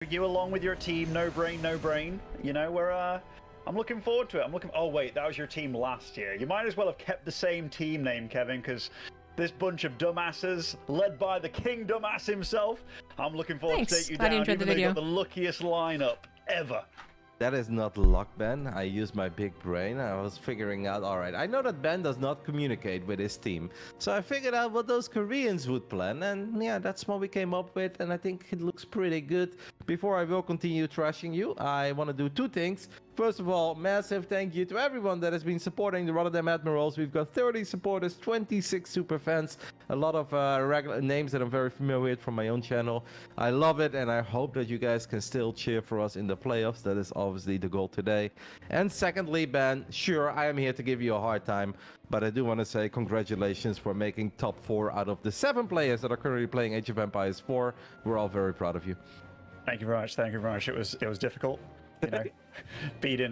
You along with your team, no brain, no brain. You know, I'm looking forward to it. Oh wait, that was your team last year. You might as well have kept the same team name, Kevin, because this bunch of dumbasses, led by the king dumbass himself, I'm looking forward to take you down. Even though you got the luckiest lineup ever. That is not luck, Ben. I used my big brain. I was figuring out, all right, I know that Ben does not communicate with his team. So I figured out what those Koreans would plan. And yeah, that's what we came up with. And I think it looks pretty good. Before I will continue trashing you, I want to do two things. First of all, massive thank you to everyone that has been supporting the RotterdaM Admirals. We've got 30 supporters, 26 super fans, a lot of regular names that I'm very familiar with from my own channel. I love it, and I hope that you guys can still cheer for us in the playoffs. That is obviously the goal today. And secondly, Ben, sure, I am here to give you a hard time, but I do want to say congratulations for making top 4 out of the 7 players that are currently playing Age of Empires 4. We're all very proud of you. Thank you very much. Thank you very much. It was difficult. You know, beating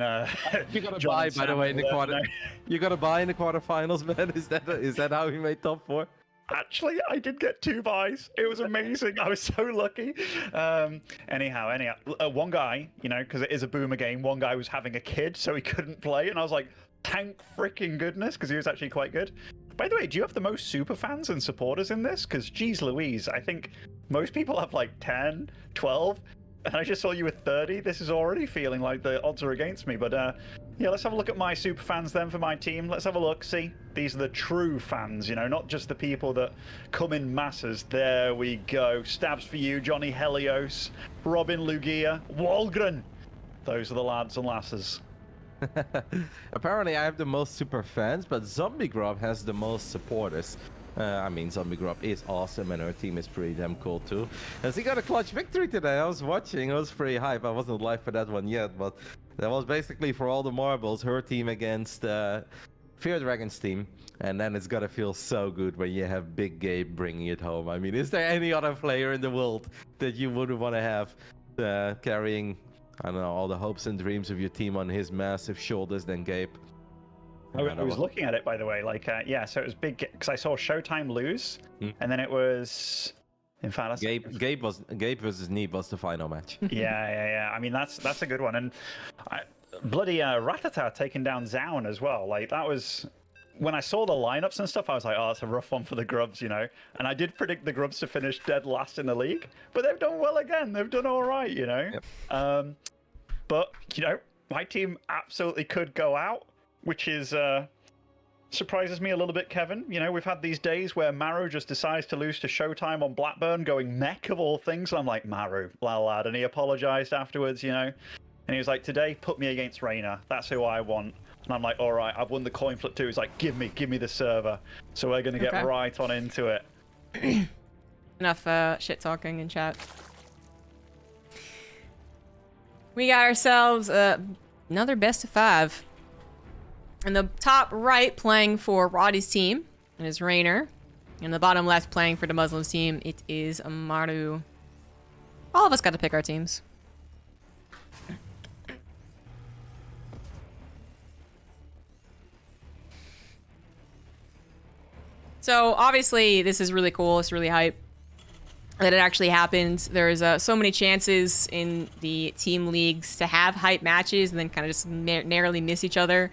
you got to buy, by the way, in the quarter. You got to buy in the quarterfinals, man. Is that how he made top 4? Actually, I did get 2 buys. It was amazing. I was so lucky. Anyhow, one guy, you know, because it is a boomer game, one guy was having a kid, so he couldn't play, and I was like, thank freaking goodness, because he was actually quite good. By the way, do you have the most super fans and supporters in this? Because, geez Louise, I think most people have like 10, 12. And I just saw you with 30. This is already feeling like the odds are against me. But yeah, let's have a look at my super fans then for my team. Let's have a look. See, these are the true fans, you know, not just the people that come in masses. There we go. Stabs for you, Johnny Helios, Robin Lugia, Walgren. Those are the lads and lasses. Apparently, I have the most super fans, but ZombieGrub has the most supporters. I mean, ZombieGrub is awesome, and her team is pretty damn cool too. As he got a clutch victory today, I was watching. It was pretty hype. I wasn't live for that one yet, but that was basically for all the marbles. Her team against Fear Dragon's team, and then it's gotta feel so good when you have Big Gabe bringing it home. I mean, is there any other player in the world that you wouldn't want to have carrying, I don't know, all the hopes and dreams of your team on his massive shoulders than Gabe? I was looking at it, by the way, like, yeah, so it was big, because I saw Showtime lose, and then it was, in fact, Gabe versus Neeb was the final match. yeah. I mean, that's a good one, and bloody RotterdaM taking down Zaun as well. Like, that was, when I saw the lineups and stuff, I was like, oh, it's a rough one for the Grubs, you know. And I did predict the Grubs to finish dead last in the league, but they've done well again. They've done all right, you know. Yep. But you know, my team absolutely could go out, which is surprises me a little bit, Kevin. You know, we've had these days where Maru just decides to lose to Showtime on Blackburn, going mech of all things. And I'm like, Maru, lad. And he apologized afterwards, you know. And he was like, today, put me against Reynor. That's who I want. And I'm like, all right, I've won the coin flip too. He's like, give me the server. So we're going to get right on into it. Enough shit talking in chat. We got ourselves another best of 5. In the top right, playing for Wardi's team, it is Reynor. In the bottom left, playing for DeMuslim's team, it is Maru. All of us got to pick our teams. So obviously, this is really cool. It's really hype that it actually happened. There's so many chances in the team leagues to have hype matches and then kind of just narrowly miss each other.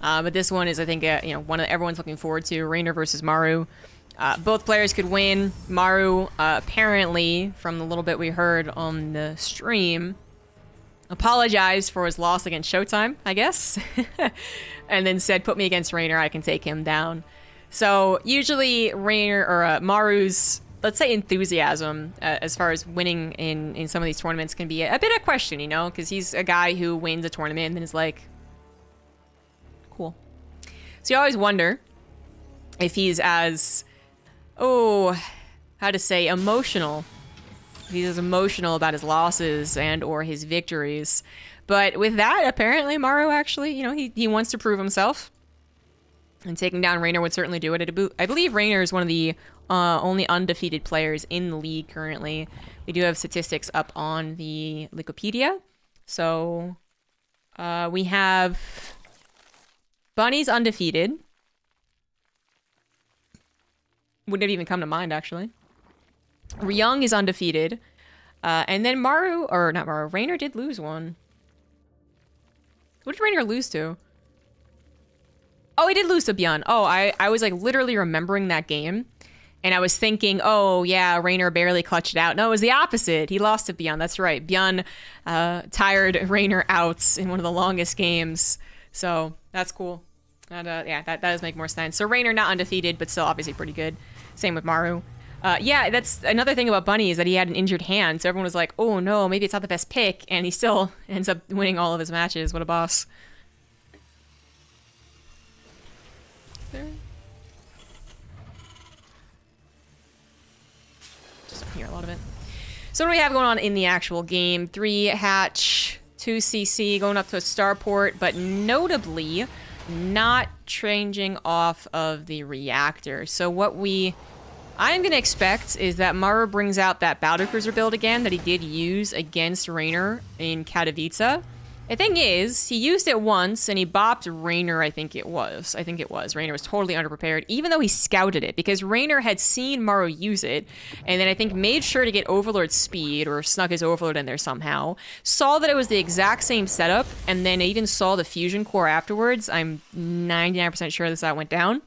But this one is, I think, you know, one that everyone's looking forward to. Reynor versus Maru. Both players could win. Maru, apparently, from the little bit we heard on the stream, apologized for his loss against Showtime, I guess. And then said, put me against Reynor, I can take him down. So usually Reynor, or Maru's, let's say, enthusiasm as far as winning in some of these tournaments can be a bit of a question, you know, because he's a guy who wins a tournament and is like, cool. So you always wonder if he's as, how to say, emotional. If he's as emotional about his losses and or his victories. But with that, apparently Maru actually, you know, he wants to prove himself. And taking down Reynor would certainly do it. I believe Reynor is one of the only undefeated players in the league currently. We do have statistics up on the Wikipedia. So we have Bunny's undefeated. Wouldn't have even come to mind, actually. Ryung is undefeated. And then Maru, or not Maru, Reynor did lose one. What did Reynor lose to? Oh, he did lose to Bjorn. Oh, I was like literally remembering that game. And I was thinking, oh yeah, Reynor barely clutched it out. No, it was the opposite. He lost to Bjorn. That's right. Bjorn tired Reynor out in one of the longest games. So that's cool. And yeah, that does make more sense. So Reynor not undefeated, but still obviously pretty good. Same with Maru. Yeah, that's another thing about Bunny is that he had an injured hand. So everyone was like, oh no, maybe it's not the best pick. And he still ends up winning all of his matches. What a boss. There. Just hear a lot of it. So what do we have going on in the actual game? 3 hatch, 2 CC, going up to a starport, but notably not changing off of the reactor. So what I'm going to expect is that Maru brings out that battlecruiser build again that he did use against Reynor in Katowice. The thing is, he used it once and he bopped Reynor, I think it was. Reynor was totally underprepared, even though he scouted it, because Reynor had seen Maru use it, and then I think made sure to get Overlord speed, or snuck his Overlord in there somehow, saw that it was the exact same setup, and then even saw the fusion core afterwards. I'm 99% sure this went down.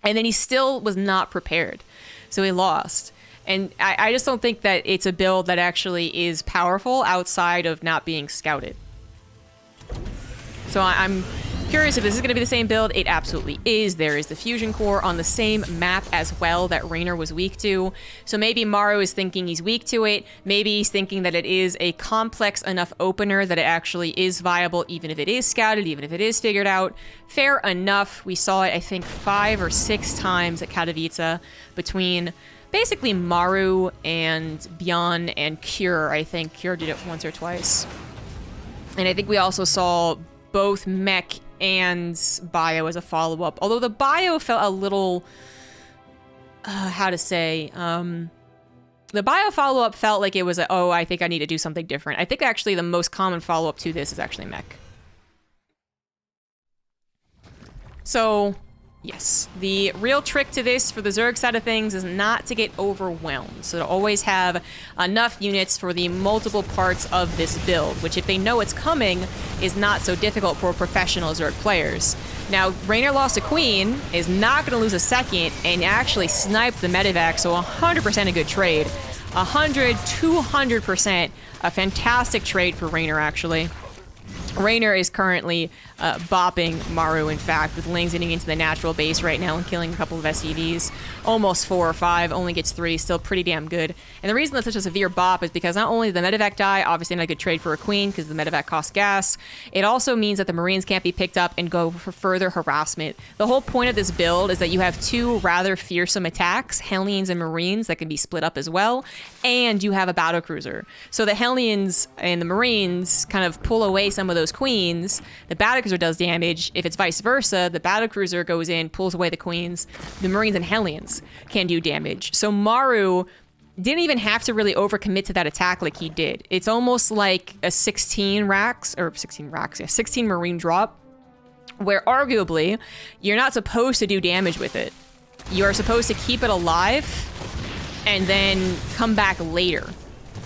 And then he still was not prepared. So he lost. And I just don't think that it's a build that actually is powerful outside of not being scouted. So I'm curious if this is going to be the same build. It absolutely is. There is the fusion core on the same map as well that Reynor was weak to. So maybe Maru is thinking he's weak to it. Maybe he's thinking that it is a complex enough opener that it actually is viable, even if it is scouted, even if it is figured out. Fair enough. We saw it, I think, 5 or 6 times at Katowice between basically Maru and Bjorn and Cure. I think Cure did it once or twice. And I think we also saw both Mech and Bio as a follow-up. Although the Bio felt a little... how to say... the Bio follow-up felt like it was oh, I think I need to do something different. I think actually the most common follow-up to this is actually Mech. So... yes, the real trick to this for the Zerg side of things is not to get overwhelmed. So to always have enough units for the multiple parts of this build, which if they know it's coming, is not so difficult for professional Zerg players. Now, Reynor lost a Queen, is not going to lose a second, and actually sniped the Medivac, so 100% a good trade. 200% a fantastic trade for Reynor, actually. Reynor is currently bopping Maru, in fact, with Lings getting into the natural base right now and killing a couple of SCVs. Almost 4 or 5, only gets 3, still pretty damn good. And the reason that's such a severe bop is because not only did the Medivac die, obviously not a good trade for a Queen because the Medivac costs gas, it also means that the Marines can't be picked up and go for further harassment. The whole point of this build is that you have 2 rather fearsome attacks, Hellions and Marines, that can be split up as well, and you have a battlecruiser. So the Hellions and the Marines kind of pull away some of those Queens. The battlecruiser does damage. If it's vice versa, the battlecruiser goes in, pulls away the Queens. The Marines and Hellions can do damage. So Maru didn't even have to really overcommit to that attack like he did. It's almost like a 16 Marine drop, where arguably you're not supposed to do damage with it. You are supposed to keep it alive and then come back later.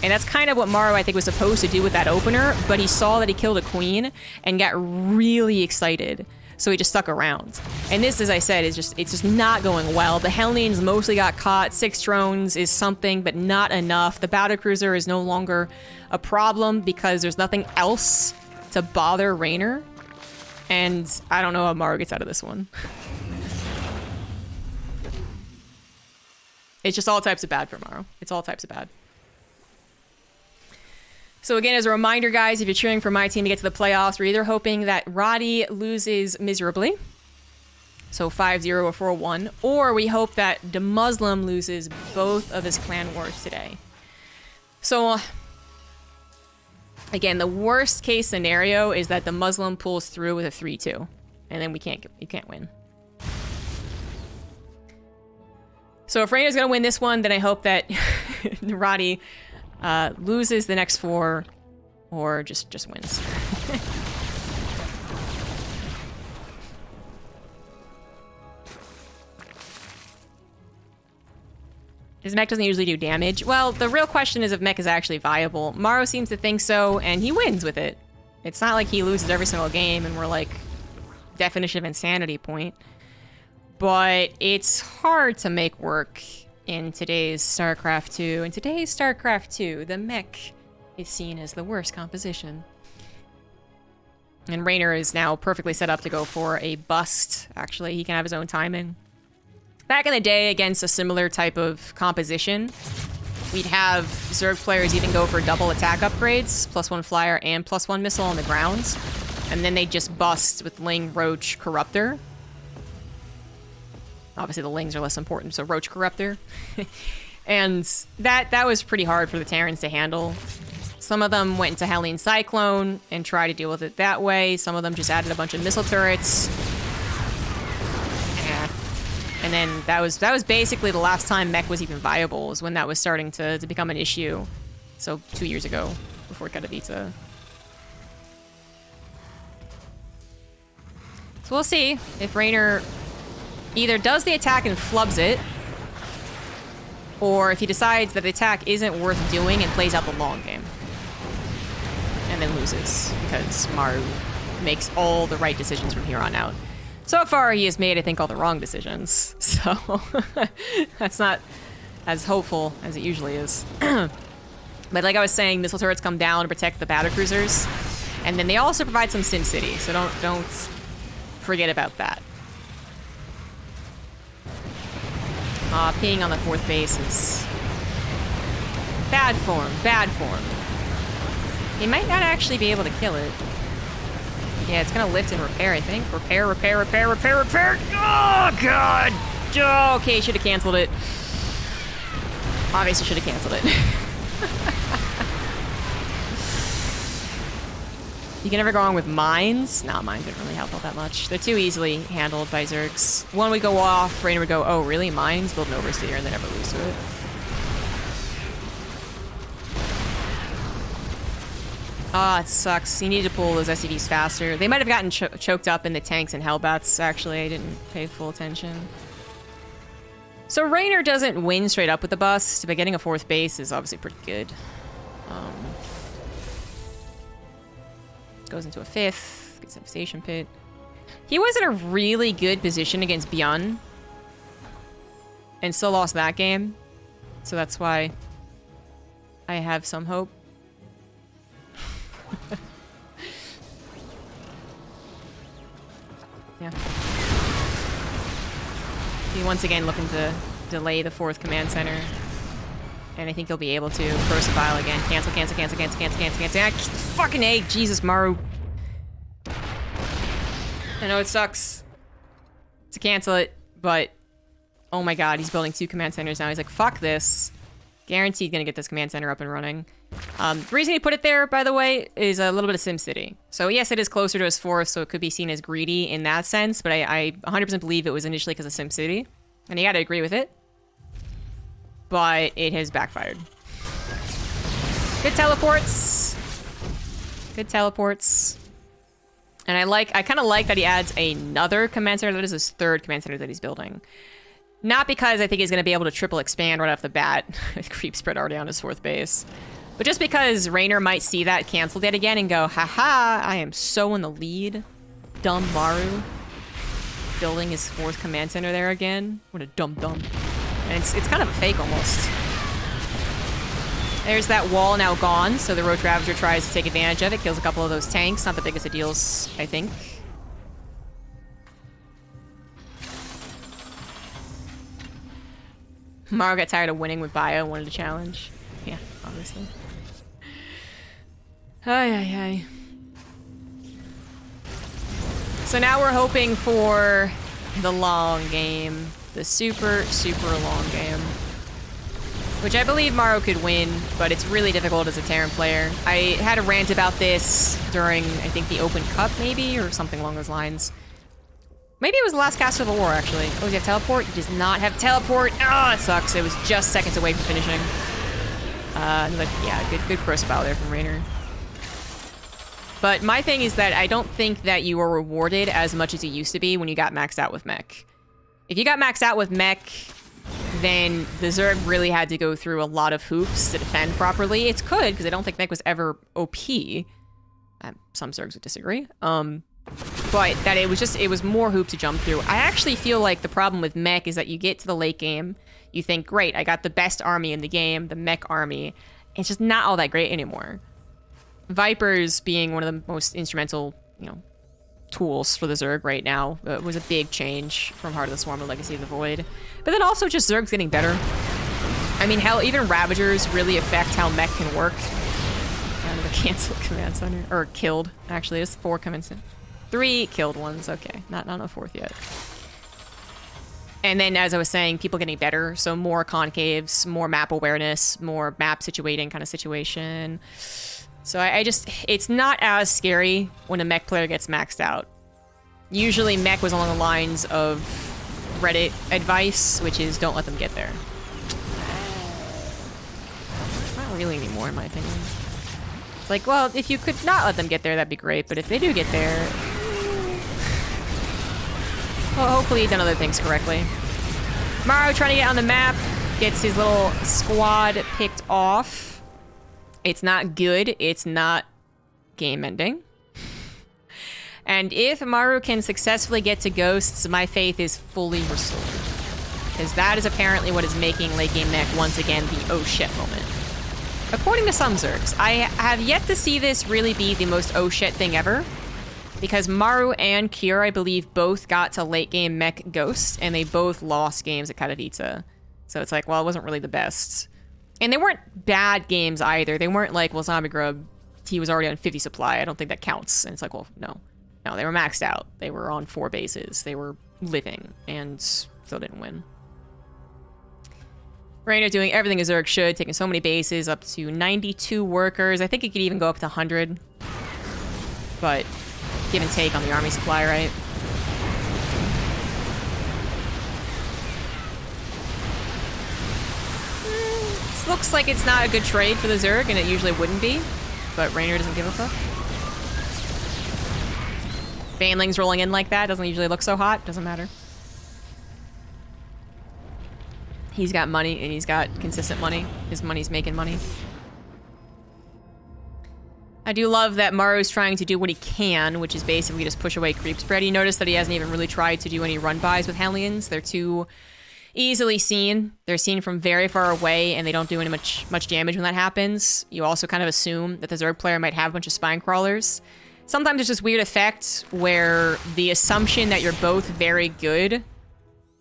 And that's kind of what Maru, I think, was supposed to do with that opener, but he saw that he killed a Queen and got really excited. So he just stuck around. And this, as I said, it's just not going well. The Hellions mostly got caught. 6 drones is something, but not enough. The battlecruiser is no longer a problem because there's nothing else to bother Reynor. And I don't know how Maru gets out of this one. It's just all types of bad for Maru. It's all types of bad. So again, as a reminder, guys, if you're cheering for my team to get to the playoffs, we're either hoping that Roddy loses miserably, so 5-0 or 4-1, or we hope that DeMuslim loses both of his clan wars today. So again, the worst case scenario is that DeMuslim pulls through with a 3-2, and then you can't win. So if Reynor's gonna win this one, then I hope that Roddy loses the next 4 or just wins. His mech doesn't usually do damage. Well, the real question is if mech is actually viable. Maru seems to think so, and he wins with it. It's not like he loses every single game and we're like, definition of insanity point. But it's hard to make work in today's StarCraft 2. In today's StarCraft 2, the mech is seen as the worst composition. And Reynor is now perfectly set up to go for a bust. Actually, he can have his own timing. Back in the day, against a similar type of composition, we'd have Zerg players even go for double attack upgrades, +1 flyer and +1 missile on the ground. And then they just bust with Ling, Roach, Corruptor. Obviously the Lings are less important, so Roach, Corruptor. And that was pretty hard for the Terrans to handle. Some of them went into Hellion Cyclone and tried to deal with it that way. Some of them just added a bunch of missile turrets. And then that was basically the last time mech was even viable, was when that was starting to become an issue. So 2 years ago, before Katowice. So we'll see if Reynor either does the attack and flubs it, or if he decides that the attack isn't worth doing and plays out the long game. And then loses, because Maru makes all the right decisions from here on out. So far, he has made, I think, all the wrong decisions. So that's not as hopeful as it usually is. But like I was saying, missile turrets come down to protect the battlecruisers. And then they also provide some Sim City, so don't forget about that. Peeing on the 4th base is bad form, bad form. He might not actually be able to kill it. Yeah, it's gonna lift and repair, I think. Repair, repair, repair, repair, repair! Oh, God! Oh, okay, should have canceled it. Obviously should have canceled it. You can never go wrong with mines. Nah, mines didn't really help out that much. They're too easily handled by Zergs. One would go off, Reynor would go, oh, really? Mines? Build an overseer, and they never lose to it. Ah, it sucks. You need to pull those SCVs faster. They might have gotten choked up in the tanks and Hellbats, actually. I didn't pay full attention. So Reynor doesn't win straight up with the bust, but getting a 4th base is obviously pretty good. Goes into a 5th, gets a station pit. He was in a really good position against Byun, and still lost that game. So that's why I have some hope. Yeah. He once again looking to delay the 4th command center. And I think he'll be able to. Crucifile again. Cancel, cancel, cancel, cancel, cancel, cancel, cancel. Ah, fucking egg! Jesus, Maru. I know it sucks to cancel it, but oh my god, he's building 2 command centers now. He's like, fuck this. Guaranteed gonna get this command center up and running. The reason he put it there, by the way, is a little bit of SimCity. So yes, it is closer to his 4th, so it could be seen as greedy in that sense, but I 100% believe it was initially because of SimCity. And you gotta agree with it. But it has backfired. Good teleports. Good teleports. And I kind of like that he adds another command center. That is his 3rd command center that he's building. Not because I think he's going to be able to triple expand right off the bat. Creep spread already on his 4th base. But just because Reynor might see that canceled yet again and go, haha, I am so in the lead. Dumb Maru. Building his 4th command center there again. What a dumb. And it's kind of a fake almost. There's that wall now gone, so the Roach Ravager tries to take advantage of it. Kills a couple of those tanks. Not the biggest of deals, I think. Maru got tired of winning with Bio, wanted to challenge. Yeah, obviously. Ay. So now we're hoping for the long game. The super, super long game. Which I believe Maru could win, but it's really difficult as a Terran player. I had a rant about this during, I think, the Open Cup, maybe, or something along those lines. Maybe it was the last cast of the war, actually. Oh, does he have teleport? He does not have teleport. Ah, it sucks. It was just seconds away from finishing. Yeah, good crossbow there from Reynor. But my thing is that I don't think that you were rewarded as much as you used to be when you got maxed out with mech. If you got maxed out with mech then the Zerg really had to go through a lot of hoops to defend properly. It's could, because I don't think mech was ever OP. Some Zergs would disagree. But that it was more hoop to jump through. I actually feel like the problem with mech is that you get to the late game, you think, great, I got the best army in the game, the mech army. It's just not all that great anymore. Vipers being one of the most instrumental, tools for the Zerg right now was a big change from Heart of the Swarm to Legacy of the Void. But then also just Zerg's getting better. I mean, hell, even Ravagers really affect how mech can work. The canceled command center, or killed, actually. There's 4 command center. 3 killed ones, okay. Not on a 4th yet. And then, as I was saying, people getting better. So more concaves, more map awareness, more map situating kind of situation. So I just, it's not as scary when a mech player gets maxed out. Usually mech was along the lines of Reddit advice, which is don't let them get there. Not really anymore, in my opinion. It's like, well, if you could not let them get there, that'd be great. But if they do get there, well, hopefully you've done other things correctly. Maru trying to get on the map, gets his little squad picked off. It's not good. It's not game-ending. And if Maru can successfully get to Ghosts, my faith is fully restored. Because that is apparently what is making late game mech once again the oh shit moment. According to some Zergs, I have yet to see this really be the most oh shit thing ever. Because Maru and Kier, I believe, both got to late game mech Ghost, and they both lost games at Katowice. So it's like, well, it wasn't really the best. And they weren't bad games either. They weren't like, well, ZombieGrub, he was already on 50 supply. I don't think that counts. And it's like, well, no. No, they were maxed out. They were on 4 bases. They were living and still didn't win. Reynor doing everything a Zerg should, taking so many bases, up to 92 workers. I think it could even go up to 100. But give and take on the army supply, right? Looks like it's not a good trade for the Zerg, and it usually wouldn't be. But Reynor doesn't give a fuck. Banelings rolling in like that doesn't usually look so hot. Doesn't matter. He's got money, and he's got consistent money. His money's making money. I do love that Maru's trying to do what he can, which is basically just push away creep spread. You notice that he hasn't even really tried to do any run-bys with Hellions. They're too easily seen. They're seen from very far away, and they don't do any much damage when that happens. You also kind of assume that the Zerg player might have a bunch of spine crawlers. Sometimes there's this weird effect where the assumption that you're both very good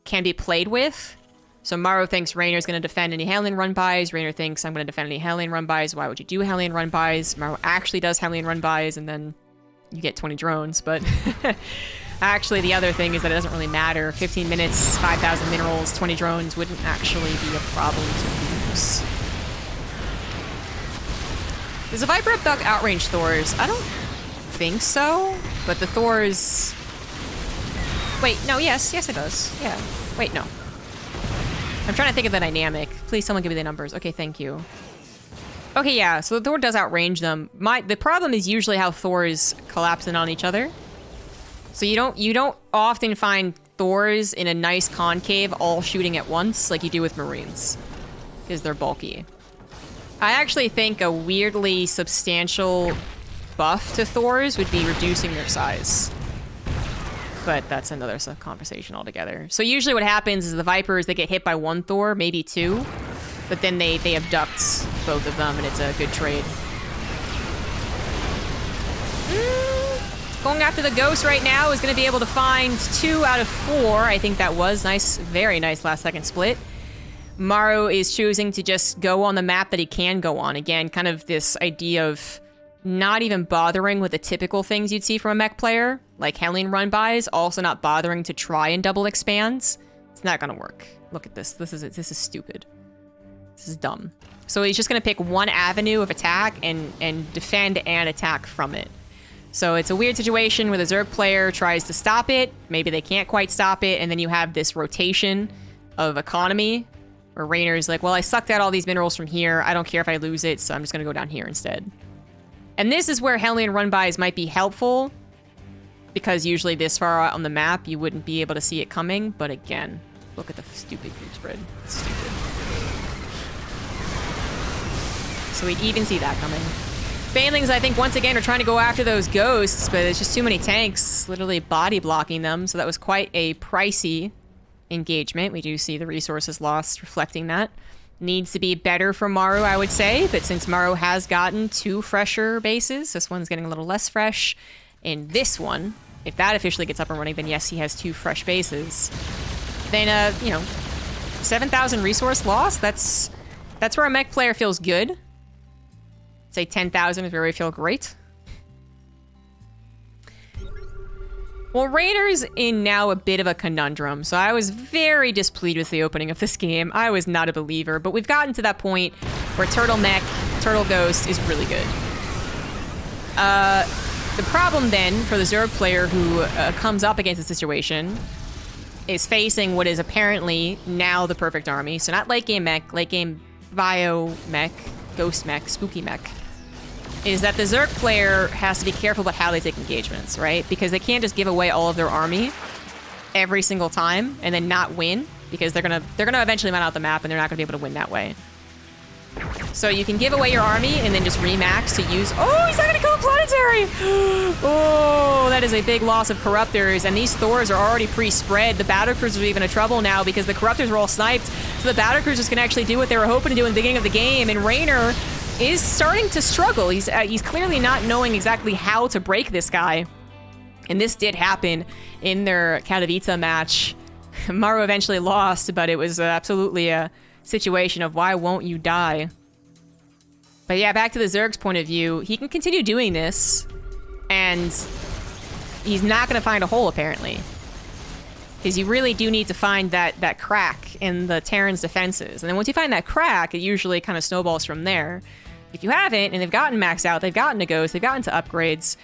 can be played with. So Maru thinks Reynor's going to defend any Hellion run-bys. Reynor thinks I'm going to defend any Hellion run-bys. Why would you do Hellion run-bys? Maru actually does Hellion run-bys, and then you get 20 drones, but... Actually, the other thing is that it doesn't really matter. 15 minutes, 5,000 minerals, 20 drones wouldn't actually be a problem to use. Does a Viper abduct outrange Thors? I don't think so, but the Thors... Wait, no, yes it does. Yeah. Wait, no. I'm trying to think of the dynamic. Please, someone give me the numbers. Okay, thank you. Okay, yeah, so the Thor does outrange them. The problem is usually how Thors collapse in on each other. So you don't often find Thors in a nice concave all shooting at once like you do with Marines, because they're bulky. I actually think a weirdly substantial buff to Thors would be reducing their size. But that's another conversation altogether. So usually what happens is the Vipers, they get hit by 1 Thor, maybe 2, but then they abduct both of them, and it's a good trade. Going after the Ghost right now is going to be able to find 2 out of 4. I think that was nice, very nice last second split. Maru is choosing to just go on the map that he can go on. Again, kind of this idea of not even bothering with the typical things you'd see from a mech player, like Hellion run-bys, also not bothering to try and double expands. It's not going to work. Look at this. This is stupid. This is dumb. So he's just going to pick one avenue of attack and defend and attack from it. So it's a weird situation where the Zerg player tries to stop it. Maybe they can't quite stop it. And then you have this rotation of economy where Reynor's like, well, I sucked out all these minerals from here. I don't care if I lose it, so I'm just going to go down here instead. And this is where Hellion run-bys might be helpful, because usually this far out on the map, you wouldn't be able to see it coming. But again, Look at the stupid creep spread. It's stupid. So we'd even see that coming. Banelings, I think, once again, are trying to go after those ghosts, but there's just too many tanks literally body blocking them, so that was quite a pricey engagement. We do see the resources lost reflecting that. Needs to be better for Maru, I would say, but since Maru has gotten 2 fresher bases, this one's getting a little less fresh. And this one, if that officially gets up and running, then yes, he has 2 fresh bases. Then, you know, 7,000 resource loss, that's where a mech player feels good. Say 10,000 is where we feel great. Well, Reynor's in now a bit of a conundrum, so I was very displeased with the opening of this game. I was not a believer, but we've gotten to that point where Turtle Mech, Turtle Ghost is really good. The problem then for the Zerg player who comes up against the situation is facing what is apparently now the perfect army. So not late game mech, late game bio mech, ghost mech, spooky mech. Is that the Zerg player has to be careful about how they take engagements, right? Because they can't just give away all of their army every single time and then not win, because they're gonna eventually run out the map and they're not gonna be able to win that way. So you can give away your army and then just remax to use. Oh, he's not gonna kill a planetary! Oh, that is a big loss of corruptors, and these Thors are already pre-spread. The battle cruisers are even in trouble now because the corruptors were all sniped. So the battle cruisers can actually do what they were hoping to do in the beginning of the game, and Reynor is starting to struggle. He's clearly not knowing exactly how to break this guy. And this did happen in their Katowice match. Maru eventually lost, but it was absolutely a situation of why won't you die? But yeah, back to the Zerg's point of view, he can continue doing this, and he's not going to find a hole, apparently. Because you really do need to find that crack in the Terran's defenses. And then once you find that crack, it usually kind of snowballs from there. If you haven't, and they've gotten maxed out, they've gotten to ghosts, they've gotten to upgrades,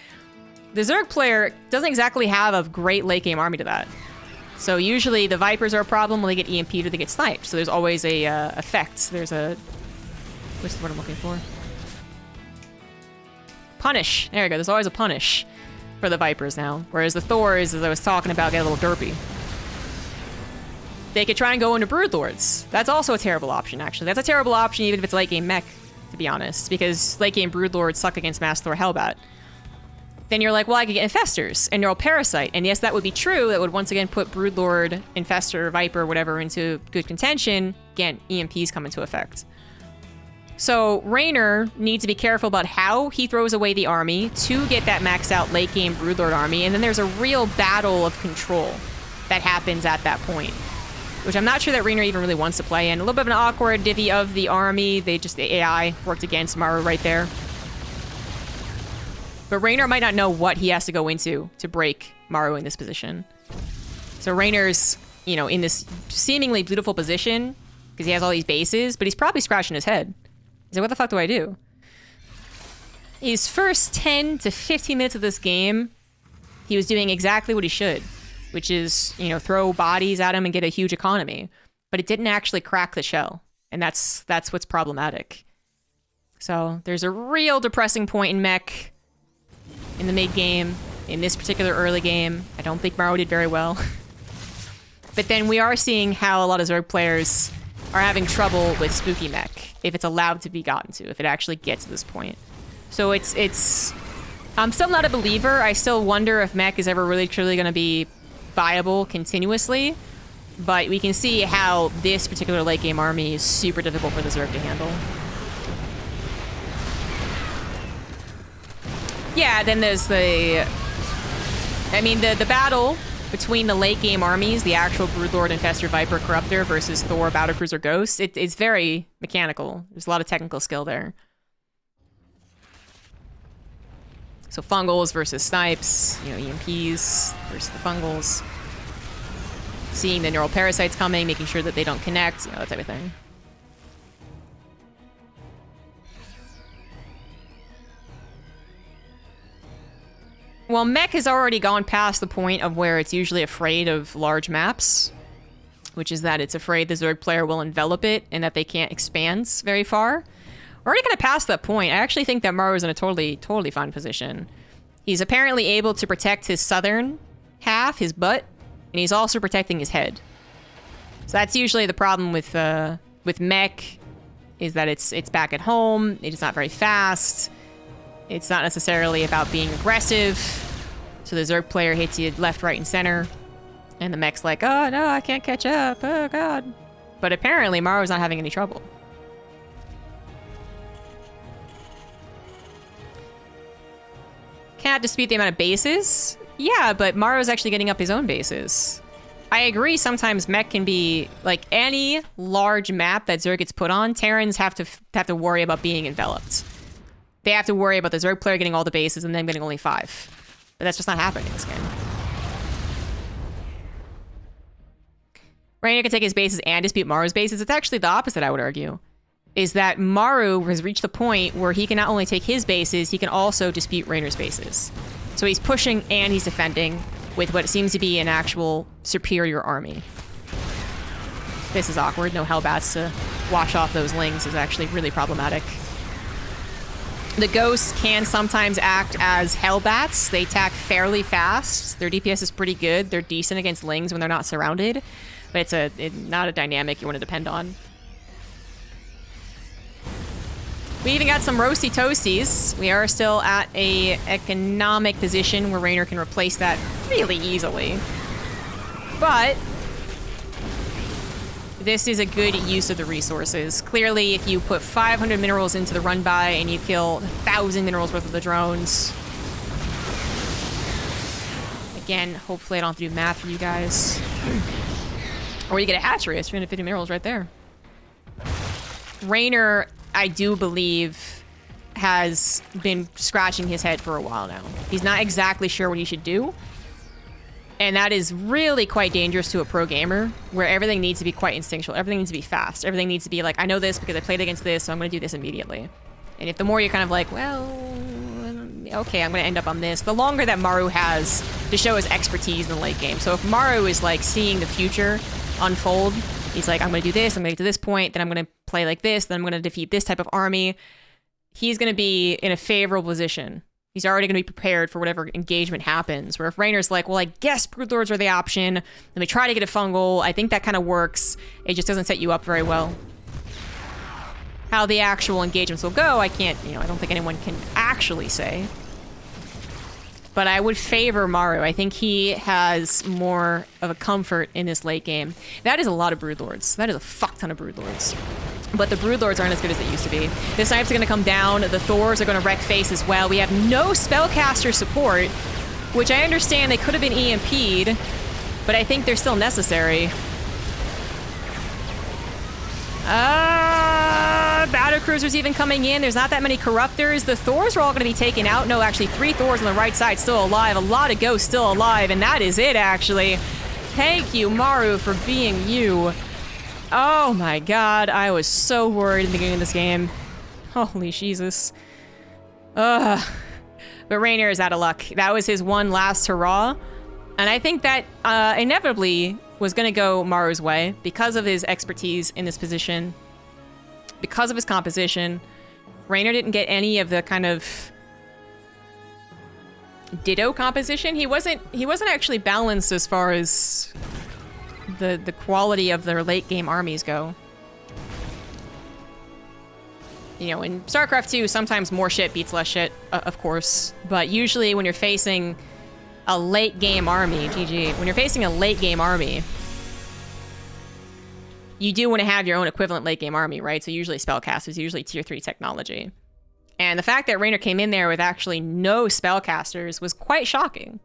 the Zerg player doesn't exactly have a great late game army to that. So usually the Vipers are a problem when they get EMP'd or they get sniped. So there's always a effect. There's a... What's the word I'm looking for? Punish. There we go. There's always a punish for the Vipers now. Whereas the Thors, as I was talking about, get a little derpy. They could try and go into Broodlords. That's also a terrible option, actually. That's a terrible option even if it's late game mech, to be honest. Because late game Broodlords suck against Mass Thor Hellbat. Then you're like, well, I could get Infestors and Neural Parasite. And yes, that would be true. That would once again put Broodlord, Infestor, Viper, whatever into good contention. Again, EMPs come into effect. So Reynor needs to be careful about how he throws away the army to get that maxed out late game Broodlord army. And then there's a real battle of control that happens at that point, which I'm not sure that Reynor even really wants to play in. A little bit of an awkward divvy of the army. The AI worked against Maru right there. But Reynor might not know what he has to go into to break Maru in this position. So Reynor's, you know, in this seemingly beautiful position because he has all these bases, but he's probably scratching his head. He's like, what the fuck do I do? His first 10 to 15 minutes of this game, he was doing exactly what he should, which is, you know, throw bodies at him and get a huge economy. But it didn't actually crack the shell. And that's what's problematic. So there's a real depressing point in mech in the mid game, in this particular early game. I don't think Maru did very well. But then we are seeing how a lot of Zerg players are having trouble with spooky mech, if it's allowed to be gotten to, if it actually gets to this point. So it's I'm still not a believer. I still wonder if mech is ever really truly going to be viable continuously. But we can see how this particular late game army is super difficult for the Zerg to handle. Yeah, then there's the battle between the late game armies, the actual Broodlord, Infestor, Viper, Corruptor versus Thor, Battlecruiser, Ghost. It's very mechanical. There's a lot of technical skill there. So Fungals versus Snipes, you know, EMPs versus the Fungals. Seeing the Neural Parasites coming, making sure that they don't connect, you know, that type of thing. Well, mech has already gone past the point of where it's usually afraid of large maps, which is that it's afraid the Zerg player will envelop it and that they can't expand very far. We're already kind of past that point. I actually think that Maru is in a totally fine position. He's apparently able to protect his southern half, his butt, and he's also protecting his head. So that's usually the problem with mech, is that it's back at home. It's not very fast. It's not necessarily about being aggressive. So the Zerg player hits you left, right, and center. And the mech's like, oh no, I can't catch up. Oh god. But apparently Maru's not having any trouble. Can't dispute the amount of bases. Yeah, but Maru's actually getting up his own bases. I agree sometimes mech can be, like, any large map that Zerg gets put on, Terrans have to worry about being enveloped. They have to worry about the Zerg player getting all the bases and them getting only 5. But that's just not happening in this game. Reynor can take his bases and dispute Maru's bases. It's actually the opposite, I would argue. Is that Maru has reached the point where he can not only take his bases, he can also dispute Reynor's bases. So he's pushing and he's defending with what seems to be an actual superior army. This is awkward. No Hellbats to wash off those Lings is actually really problematic. The Ghosts can sometimes act as Hellbats. They attack fairly fast. Their DPS is pretty good. They're decent against Lings when they're not surrounded. But it's not a dynamic you want to depend on. We even got some roasty toasties. We are still at a economic position where Reynor can replace that really easily. But this is a good use of the resources. Clearly, if you put 500 minerals into the run by and you kill 1,000 minerals worth of the drones. Again, hopefully I don't have to do math for you guys. Or you get a hatchery. It's 350 minerals right there. Reynor, I do believe, has been scratching his head for a while now. He's not exactly sure what he should do. And that is really quite dangerous to a pro gamer, where everything needs to be quite instinctual. Everything needs to be fast. Everything needs to be like, I know this because I played against this, so I'm going to do this immediately. And if the more you're kind of like, well, okay, I'm going to end up on this, the longer that Maru has to show his expertise in the late game. So if Maru is like seeing the future unfold, he's like, I'm going to do this, I'm going to get to this point, then I'm going to play like this, then I'm going to defeat this type of army. He's going to be in a favorable position. He's already going to be prepared for whatever engagement happens. Where if Reynor's like, well, I guess Broodlords are the option, let me try to get a fungal, I think that kind of works. It just doesn't set you up very well. How the actual engagements will go, I can't, I don't think anyone can actually say. But I would favor Maru. I think he has more of a comfort in this late game. That is a lot of Broodlords. That is a fuck ton of Broodlords. But the Broodlords aren't as good as they used to be. The Snipes are going to come down. The Thors are going to wreck face as well. We have no Spellcaster support, which I understand they could have been EMP'd, but I think they're still necessary. Battlecruisers even coming in. There's not that many Corruptors. The Thors are all going to be taken out. No, actually, 3 Thors on the right side still alive. A lot of Ghosts still alive, and that is it, actually. Thank you, Maru, for being you. Oh my god, I was so worried in the beginning of this game. Holy Jesus. But Reynor is out of luck. That was his one last hurrah. And I think that inevitably was going to go Maru's way because of his expertise in this position. Because of his composition. Reynor didn't get any of the kind of ditto composition. He wasn't actually balanced as far as the quality of their late game armies go. In StarCraft 2, sometimes more shit beats less shit, of course. But usually when you're facing a late game army, GG, when you're facing a late game army, you do want to have your own equivalent late game army, right? So usually spellcasters, usually tier 3 technology. And the fact that Reynor came in there with actually no spellcasters was quite shocking.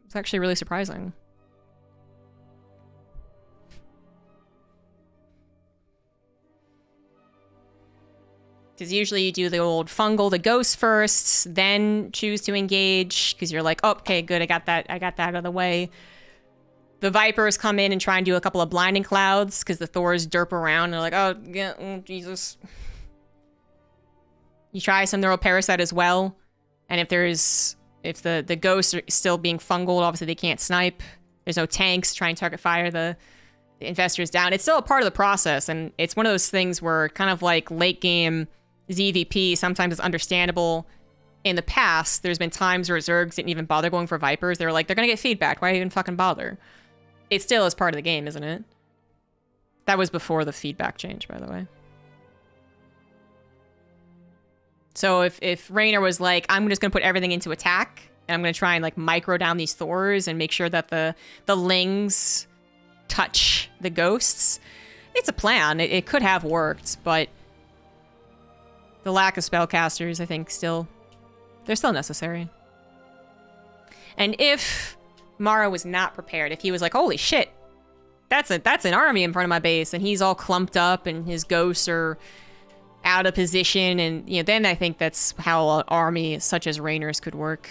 It's actually really surprising. Because usually you do the old fungal, the ghost first, then choose to engage, because you're like, oh, okay, good, I got that out of the way. The Vipers come in and try and do a couple of blinding clouds, because the Thors derp around, and they're like, oh, yeah, Jesus. You try some Neuroparasite as well, and if the ghosts are still being fungal, obviously they can't snipe. There's no tanks, try and target fire the infestors down. It's still a part of the process, and it's one of those things where kind of like late game ZVP sometimes is understandable. In the past, there's been times where Zergs didn't even bother going for Vipers. They were like, they're gonna get feedback, why even fucking bother? It still is part of the game, isn't it? That was before the feedback change, by the way. So if Reynor was like, I'm just going to put everything into attack, and I'm going to try and like micro down these Thors and make sure that the Lings touch the ghosts, it's a plan. It could have worked, but the lack of spellcasters, I think, they're still necessary. And if Maru was not prepared, if he was like, holy shit, that's an army in front of my base, and he's all clumped up, and his ghosts are out of position, and then I think that's how an army such as Reynor's could work.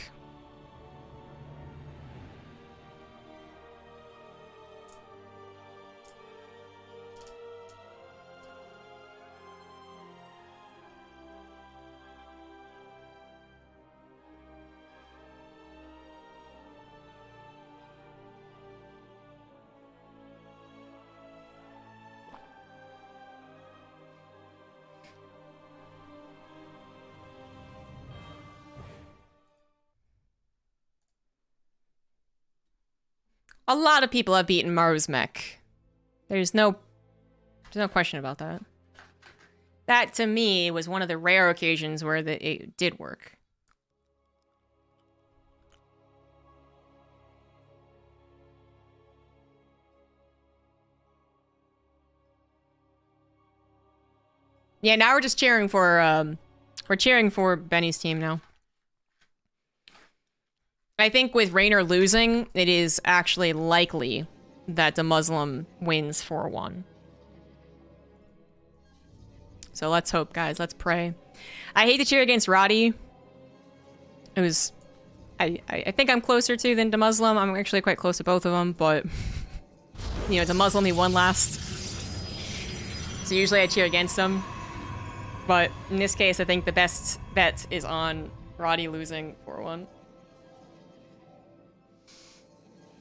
A lot of people have beaten Maru's mech. There's no question about that. That, to me, was one of the rare occasions where it did work. Yeah, now we're just cheering for, we're cheering for Benny's team now. I think with Reynor losing, it is actually likely that DeMuslim wins 4-1. So let's hope, guys. Let's pray. I hate to cheer against Roddy. It was... I think I'm closer to than DeMuslim. I'm actually quite close to both of them, but... DeMuslim, he won last. So usually I cheer against him. But in this case, I think the best bet is on Roddy losing 4-1.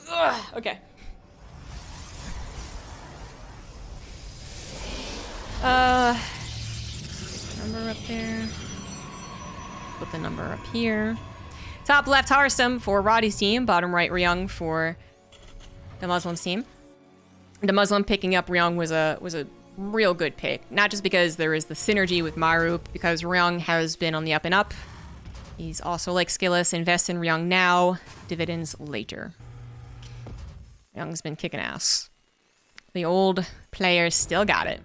Ugh, okay. Number up there. Put the number up here. Top left, Harstem for Roddy's team. Bottom right, Ryung for DeMuslim's team. DeMuslim picking up Ryung was a real good pick. Not just because there is the synergy with Maru, because Ryung has been on the up and up. He's also like Skillus. Invest in Ryung now, dividends later. Ryung's been kicking ass. The old players still got it.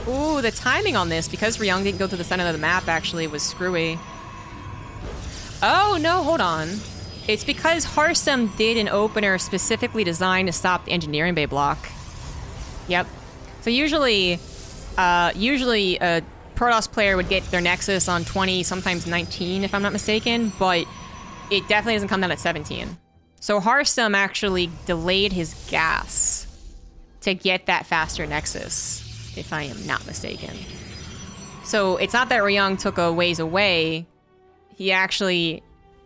Ooh, the timing on this, because Ryung didn't go to the center of the map, actually was screwy. Oh, no, hold on. It's because Harstem did an opener specifically designed to stop the engineering bay block. Yep. So usually a Protoss player would get their Nexus on 20, sometimes 19, if I'm not mistaken, but it definitely doesn't come down at 17. So Harstem actually delayed his gas to get that faster Nexus, if I am not mistaken. So it's not that Ryung took a ways away. He actually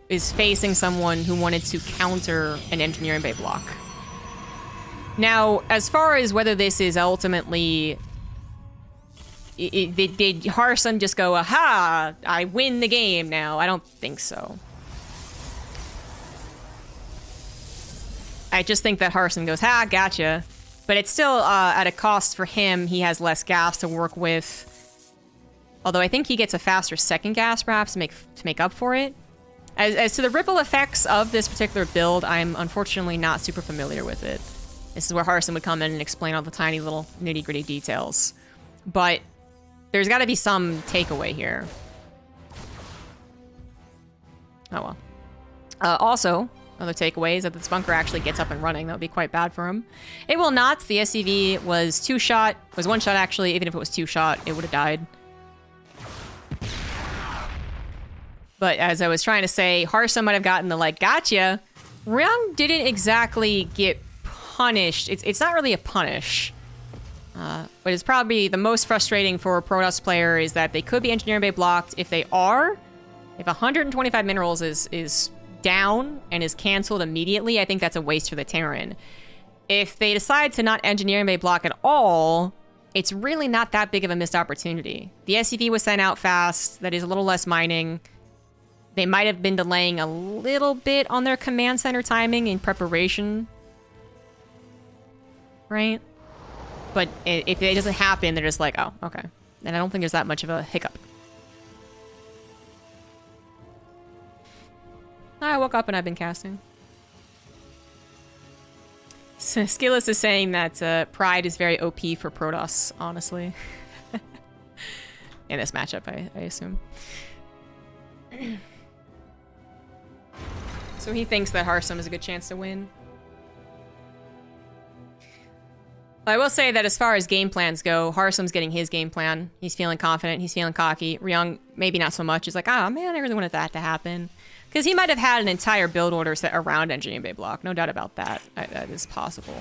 is facing someone who wanted to counter an engineering bay block. Now, as far as whether this is ultimately... Did Harstem just go, aha, I win the game now? I don't think so. I just think that Harstem goes, ha, gotcha. But it's still at a cost for him. He has less gas to work with. Although I think he gets a faster second gas, perhaps, to make up for it. As to the ripple effects of this particular build, I'm unfortunately not super familiar with it. This is where Harstem would come in and explain all the tiny little nitty-gritty details. But there's got to be some takeaway here. Oh well. Also... Other takeaway is that this bunker actually gets up and running. That would be quite bad for him. It will not. The SCV was two-shot. Was one-shot, actually. Even if it was two-shot, it would have died. But as I was trying to say, Harstem might have gotten the, like, gotcha. Ryung didn't exactly get punished. It's not really a punish. But it's probably the most frustrating for a Protoss player is that they could be engineering bay blocked. If they are, if 125 minerals is down and is canceled immediately, I think that's a waste for the Terran. If they decide to not engineering bay block at all, it's really not that big of a missed opportunity. The SCV was sent out fast. That is a little less mining. They might have been delaying a little bit on their command center timing in preparation. Right? But if it doesn't happen, they're just like, oh, okay. And I don't think there's that much of a hiccup. I woke up and I've been casting. So Skilless is saying that Pride is very OP for Protoss, honestly. In this matchup, I assume. So he thinks that Harstem has a good chance to win. I will say that as far as game plans go, Harstem's getting his game plan. He's feeling confident. He's feeling cocky. Ryung, maybe not so much. He's like, oh man, I really wanted that to happen. Because he might have had an entire build order set around Engineering Bay block. No doubt about that. That is possible.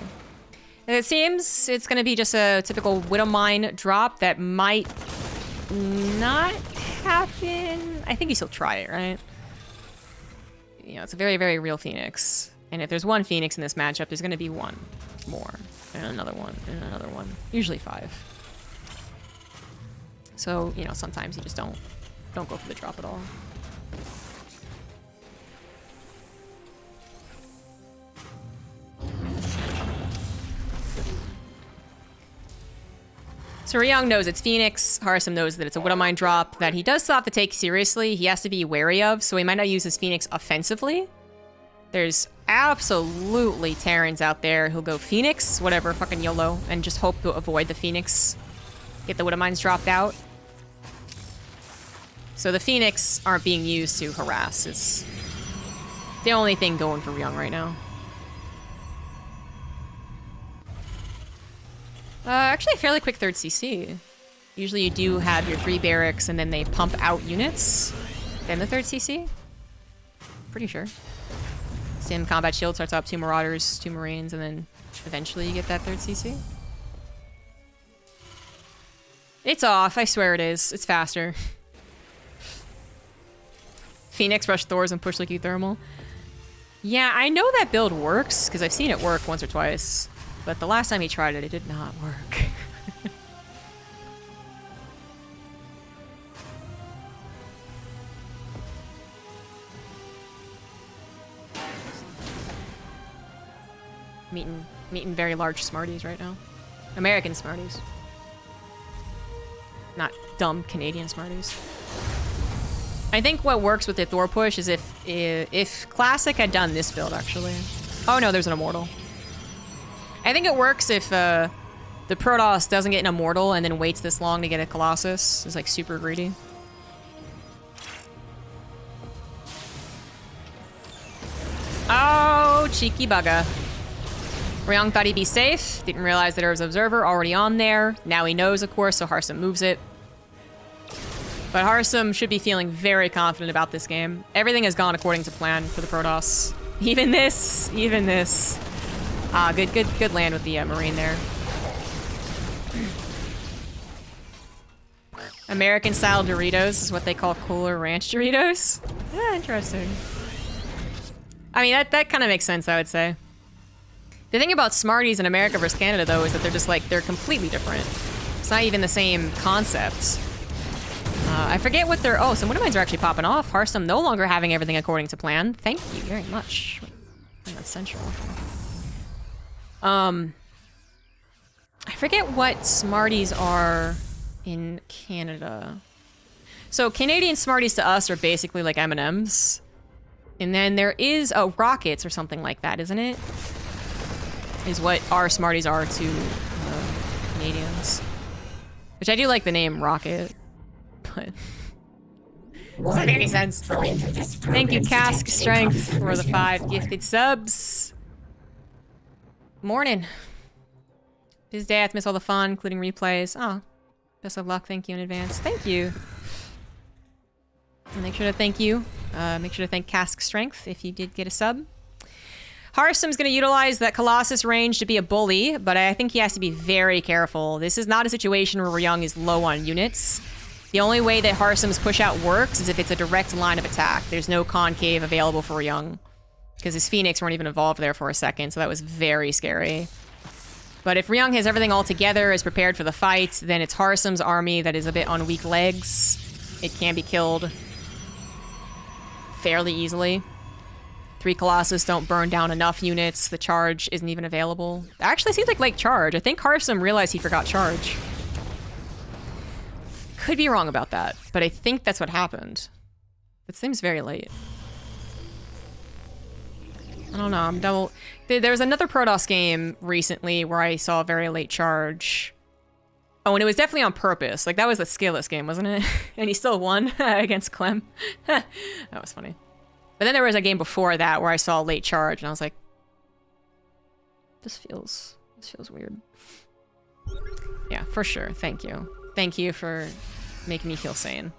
And it seems it's going to be just a typical Widow Mine drop that might not happen. I think he'll try it, right? You know, it's a very, very real Phoenix. And if there's one Phoenix in this matchup, there's going to be one more. And another one. And another one. Usually 5. So, you know, sometimes you just don't go for the drop at all. So Ryung knows it's Phoenix. Harstem knows that it's a Widow Mine drop that he does still have to take seriously. He has to be wary of, so he might not use his Phoenix offensively. There's absolutely Terrans out there who'll go Phoenix, whatever, fucking YOLO, and just hope to avoid the Phoenix. Get the Widow Mines dropped out. So the Phoenix aren't being used to harass. It's the only thing going for Ryung right now. Actually, a fairly quick 3rd CC. Usually you do have your 3 barracks and then they pump out units. Then the 3rd CC. Pretty sure. Sim Combat Shield starts up 2 Marauders, 2 Marines, and then eventually you get that 3rd CC. It's off, I swear it is. It's faster. Phoenix, rush Thors, and push Liquid Thermal. Yeah, I know that build works, because I've seen it work once or twice. But the last time he tried it, it did not work. Meeting very large Smarties right now. American Smarties. Not dumb Canadian Smarties. I think what works with the Thor push is if Classic had done this build, actually. Oh no, there's an Immortal. I think it works if the Protoss doesn't get an Immortal and then waits this long to get a Colossus. It's like super greedy. Oh, cheeky bugger. Ryung thought he'd be safe. Didn't realize that there was an Observer already on there. Now he knows, of course, so Harstem moves it. But Harstem should be feeling very confident about this game. Everything has gone according to plan for the Protoss. Even this. Even this. Ah, good land with the Marine there. American-style Doritos is what they call Cooler Ranch Doritos. Yeah, interesting. I mean, that kind of makes sense, I would say. The thing about Smarties in America versus Canada, though, is that they're just like, they're completely different. It's not even the same concept. I forget what they're... Oh, some Widow Mines are actually popping off. Harstem no longer having everything according to plan. Thank you very much. That's central. I forget what Smarties are in Canada. So Canadian Smarties to us are basically like M&Ms. And then there is Rockets or something like that, isn't it? Is what our Smarties are to Canadians. Which I do like the name Rocket, but doesn't make any sense. Thank you, Cask Strength, for the 5 gifted subs. Morning. This day I have to miss all the fun, including replays. Oh, best of luck. Thank you in advance. Thank you. And make sure to thank you. Make sure to thank Cask Strength if you did get a sub. Harstem's going to utilize that Colossus range to be a bully, but I think he has to be very careful. This is not a situation where Ryung is low on units. The only way that Harstem's push out works is if it's a direct line of attack. There's no concave available for Ryung, because his Phoenix weren't even involved there for a second, so that was very scary. But if Ryung has everything all together, is prepared for the fight, then it's Harstem's army that is a bit on weak legs. It can be killed fairly easily. 3 Colossus don't burn down enough units. The charge isn't even available. Actually, it seems like charge. I think Harstem realized he forgot charge. Could be wrong about that, but I think that's what happened. It seems very late. I don't know. I'm double. There was another Protoss game recently where I saw a very late charge. Oh, and it was definitely on purpose. Like, that was the Skilless game, wasn't it? And he still won against Clem. That was funny. But then there was a game before that where I saw a late charge, and I was like, this feels weird. Yeah, for sure. Thank you. Thank you for making me feel sane.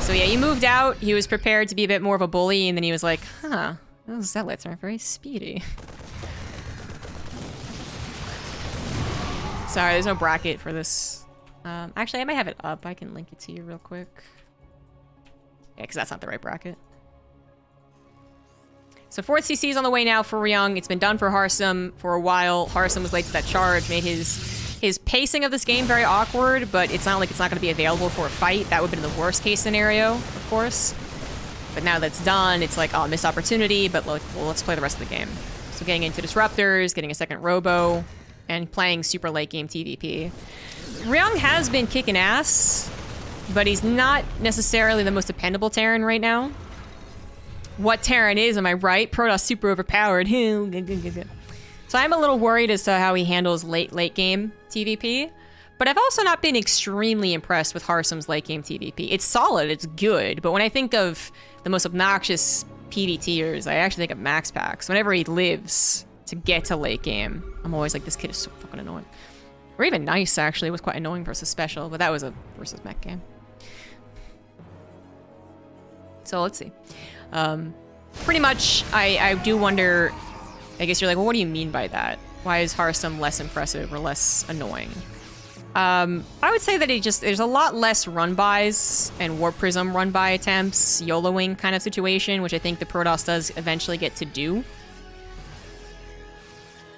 So yeah, he moved out. He was prepared to be a bit more of a bully, and then he was like, huh, those zealots are very speedy. Sorry, there's no bracket for this. Actually, I might have it up. I can link it to you real quick. Yeah, because that's not the right bracket. So 4th CC is on the way now for Ryung. It's been done for Harstem for a while. Harstem was late to that charge, made his pacing of this game very awkward, but it's not like it's not going to be available for a fight. That would have been the worst case scenario, of course. But now that's done, it's like, oh, missed opportunity, but like, well, let's play the rest of the game. So getting into Disruptors, getting a second Robo, and playing super late game TVP. Ryung has been kicking ass, but he's not necessarily the most dependable Terran right now. What Terran is, am I right? Protoss super overpowered. So I'm a little worried as to how he handles late game TVP. But I've also not been extremely impressed with Harstem's late game TVP. It's solid, it's good, but when I think of the most obnoxious PvTers, I actually think of MaxPax. Whenever he lives to get to late game, I'm always like, this kid is so fucking annoying. Or even Nice, actually, was quite annoying versus Special, but that was a versus mech game. So let's see. Pretty much, I do wonder, I guess you're like, well, what do you mean by that? Why is Harstem less impressive or less annoying? I would say that there's a lot less run-bys and Warp Prism run-by attempts, YOLOing kind of situation, which I think the Protoss does eventually get to do.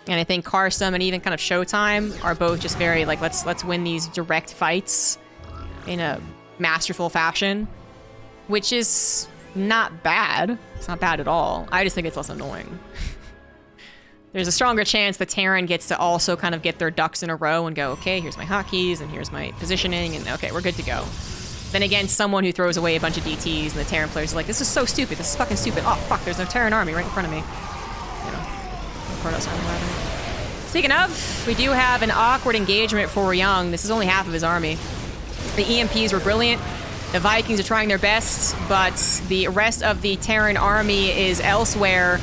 And I think Harstem and even kind of Showtime are both just very, like, let's win these direct fights in a masterful fashion, which is not bad. It's not bad at all. I just think it's less annoying. There's a stronger chance the Terran gets to also kind of get their ducks in a row and go, okay, here's my hotkeys and here's my positioning, and okay, we're good to go. Then again, someone who throws away a bunch of DTs and the Terran players are like, this is so stupid, this is fucking stupid. Oh, fuck, there's a Terran army right in front of me. You know, Protoss army rather. Speaking of, we do have an awkward engagement for Ryung. This is only half of his army. The EMPs were brilliant. The Vikings are trying their best, but the rest of the Terran army is elsewhere.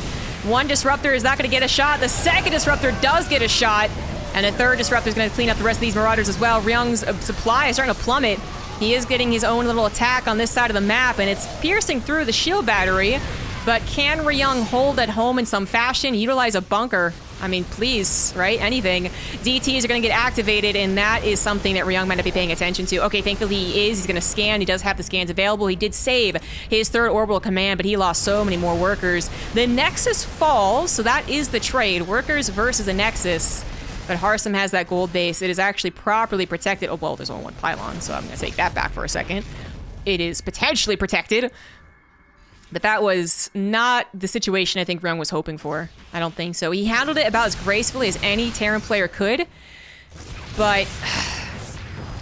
One Disruptor is not going to get a shot. The second Disruptor does get a shot. And a third Disruptor is going to clean up the rest of these Marauders as well. Ryung's supply is starting to plummet. He is getting his own little attack on this side of the map, and it's piercing through the shield battery. But can Ryung hold at home in some fashion? Utilize a bunker? I mean, please, right? Anything. DTs are going to get activated, and that is something that Ryung might not be paying attention to. Okay, thankfully he is. He's going to scan. He does have the scans available. He did save his third orbital command, but he lost so many more workers. The Nexus falls, so that is the trade. Workers versus a Nexus. But Harstem has that gold base. It is actually properly protected. Oh, well, there's only one pylon, so I'm going to take that back for a second. It is potentially protected. But that was not the situation I think Ryung was hoping for. I don't think so. He handled it about as gracefully as any Terran player could, but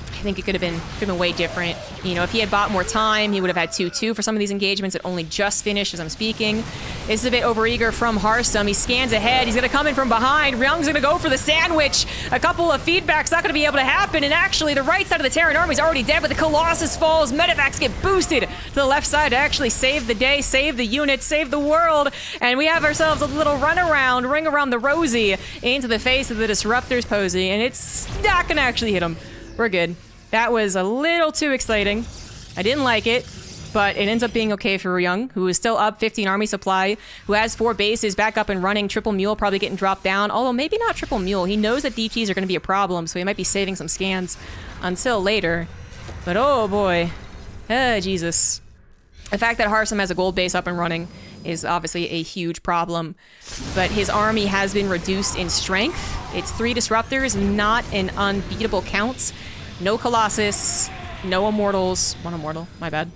I think it could have been way different. You know, if he had bought more time, he would have had 2-2 for some of these engagements that only just finished as I'm speaking. This is a bit overeager from Harstem. He scans ahead. He's going to come in from behind. Ryung's going to go for the sandwich. A couple of feedbacks not going to be able to happen. And actually, the right side of the Terran army is already dead, but the Colossus falls. Medivacs get boosted to the left side to actually save the day, save the unit, save the world. And we have ourselves a little runaround, ring around the rosy into the face of the Disruptors posy. And it's not going to actually hit him. We're good. That was a little too exciting. I didn't like it, but it ends up being okay for Ryung, who is still up 15 army supply, who has 4 bases back up and running. Triple Mule probably getting dropped down, although maybe not Triple Mule. He knows that DTs are going to be a problem, so he might be saving some scans until later. But oh boy. Jesus. The fact that Harstem has a gold base up and running is obviously a huge problem, but his army has been reduced in strength. It's 3 Disruptors, not an unbeatable count. No Colossus, no Immortals. One Immortal, my bad.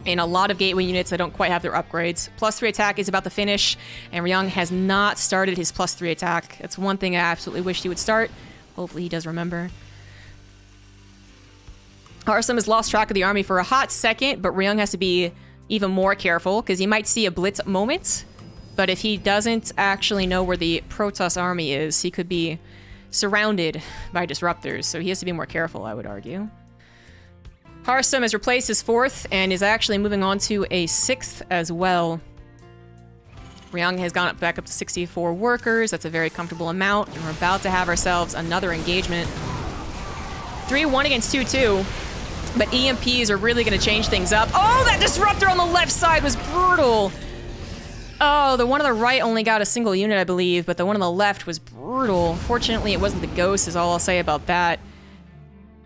in a lot of gateway units that don't quite have their upgrades. +3 attack is about to finish, and Ryung has not started his +3 attack. That's one thing I absolutely wish he would start. Hopefully he does remember. Harstem has lost track of the army for a hot second, but Ryung has to be even more careful, because he might see a blitz moment, but if he doesn't actually know where the Protoss army is, he could be surrounded by disruptors, so he has to be more careful, I would argue. Harstem has replaced his 4th and is actually moving on to a 6th as well. Ryung has gone back up to 64 workers. That's a very comfortable amount, and we're about to have ourselves another engagement. 3-1 against 2-2, but EMPs are really going to change things up. Oh, that disruptor on the left side was brutal. Oh, the one on the right only got a single unit, I believe, but the one on the left was brutal. Fortunately, it wasn't the ghost, is all I'll say about that.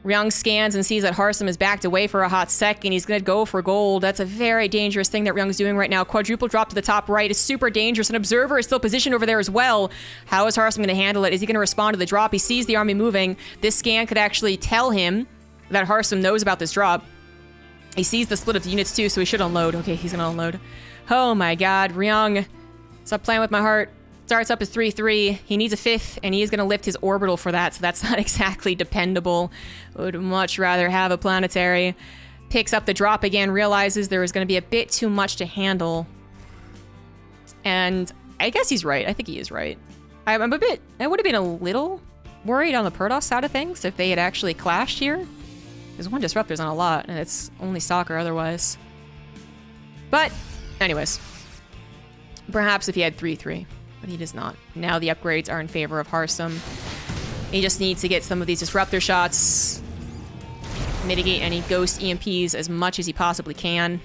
Ryung scans and sees that Harstem is backed away for a hot second. He's going to go for gold. That's a very dangerous thing that Ryung's doing right now. Quadruple drop to the top right is super dangerous. An observer is still positioned over there as well. How is Harstem going to handle it? Is he going to respond to the drop? He sees the army moving. This scan could actually tell him that Harstem knows about this drop. He sees the split of the units too, so he should unload. Okay, he's going to unload. Oh my god, Ryung. Stop playing with my heart. Starts up as 3-3. He needs a 5th, and he is going to lift his orbital for that, so that's not exactly dependable. Would much rather have a planetary. Picks up the drop again, realizes there is going to be a bit too much to handle. And I guess he's right. I think he is right. I would have been a little worried on the Protoss side of things if they had actually clashed here. Because one disruptor's on a lot, and it's only Stalker otherwise. But, anyways. Perhaps if he had 3-3. But he does not. Now the upgrades are in favor of Harstem. He just needs to get some of these disruptor shots, mitigate any ghost EMPs as much as he possibly can.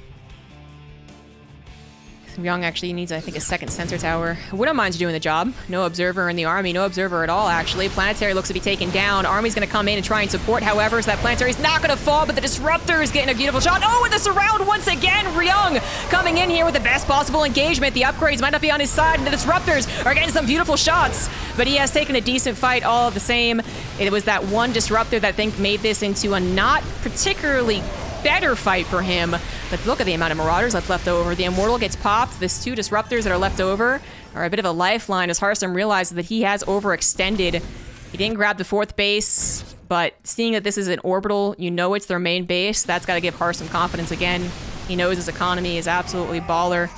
Ryung actually needs, I think, a 2nd sensor tower. Wouldn't mind doing the job. No observer in the army. No observer at all, actually. Planetary looks to be taken down. Army's going to come in and try and support, however, so that planetary's not going to fall, but the disruptor is getting a beautiful shot. Oh, and the surround once again! Ryung coming in here with the best possible engagement. The upgrades might not be on his side, and the disruptors are getting some beautiful shots, but he has taken a decent fight all of the same. It was that one disruptor that I think made this into a not particularly better fight for him. But look at the amount of Marauders that's left over. The Immortal gets popped. These 2 disruptors that are left over are a bit of a lifeline as Harstem realizes that he has overextended. He didn't grab the 4th base, but seeing that this is an orbital, you know it's their main base. That's got to give Harstem confidence again. He knows his economy is absolutely baller.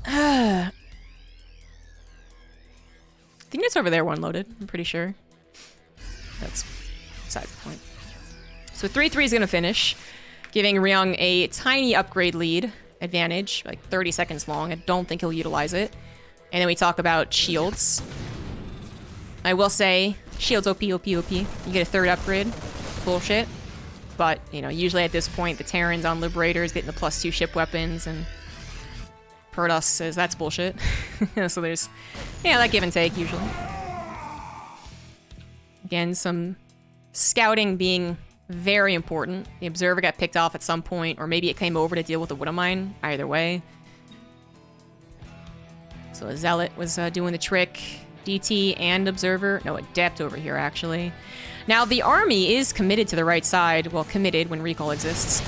I think it's over there one loaded, I'm pretty sure. That's besides the point. So 3-3 is going to finish, giving Ryung a tiny upgrade lead advantage, like 30 seconds long. I don't think he'll utilize it. And then we talk about shields. I will say, shields OP, OP, OP. You get a 3rd upgrade. Bullshit. But, you know, usually at this point, the Terrans on Liberators getting the +2 ship weapons, and Protoss says that's bullshit. So there's, yeah, that give and take, usually. Again, some scouting being very important. The observer got picked off at some point, or maybe it came over to deal with the Widowmine. Either way. So a Zealot was doing the trick. DT and observer. No, Adept over here, actually. Now, the army is committed to the right side. Well, committed when recall exists.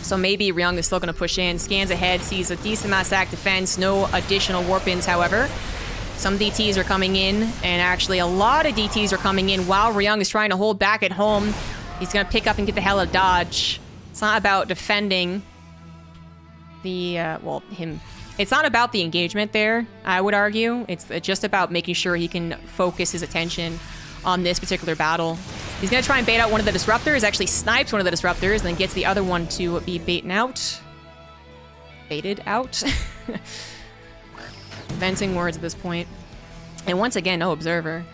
So maybe Ryung is still going to push in. Scans ahead, sees a decent amount of stack defense. No additional warp-ins, however. Some DTs are coming in, and actually a lot of DTs are coming in while Ryung is trying to hold back at home. He's going to pick up and get the hell out of dodge. It's not about defending the, him. It's not about the engagement there, I would argue. It's just about making sure he can focus his attention on this particular battle. He's going to try and bait out one of the disruptors, actually snipes one of the disruptors, and then gets the other one to be baited out. Venting words at this point. And once again, no observer.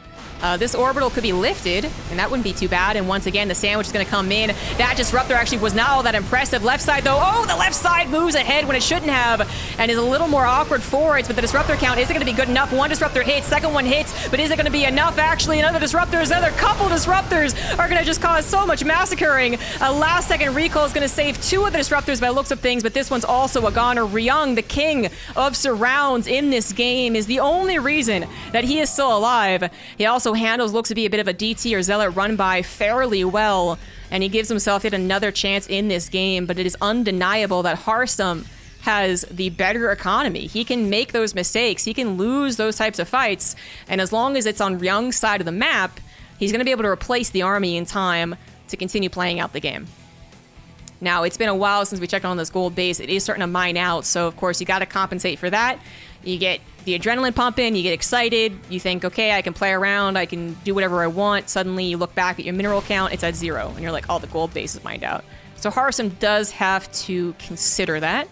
This orbital could be lifted, and that wouldn't be too bad. And once again, the sandwich is going to come in. That disruptor actually was not all that impressive. Left side, though. Oh, the left side moves ahead when it shouldn't have, and is a little more awkward forwards. But the disruptor count isn't going to be good enough. One disruptor hits, second one hits, but is it going to be enough? Actually, another couple disruptors are going to just cause so much massacring. A last-second recall is going to save 2 of the disruptors by looks of things, but this one's also a goner. Ryung, the king of surrounds in this game, is the only reason that he is still alive. He also also handles looks to be a bit of a DT or Zealot run by fairly well, and he gives himself yet another chance in this game, but it is undeniable that Harstem has the better economy. He can make those mistakes, he can lose those types of fights, and as long as it's on Ryung's side of the map, he's going to be able to replace the army in time to continue playing out the game. Now, it's been a while since we checked on this gold base. It is starting to mine out, so of course you got to compensate for that. You get the adrenaline pumping, you get excited, you think, okay, I can play around, I can do whatever I want. Suddenly you look back at your mineral count, it's at 0, and you're like, oh, the gold base is mined out. So Harstem does have to consider that.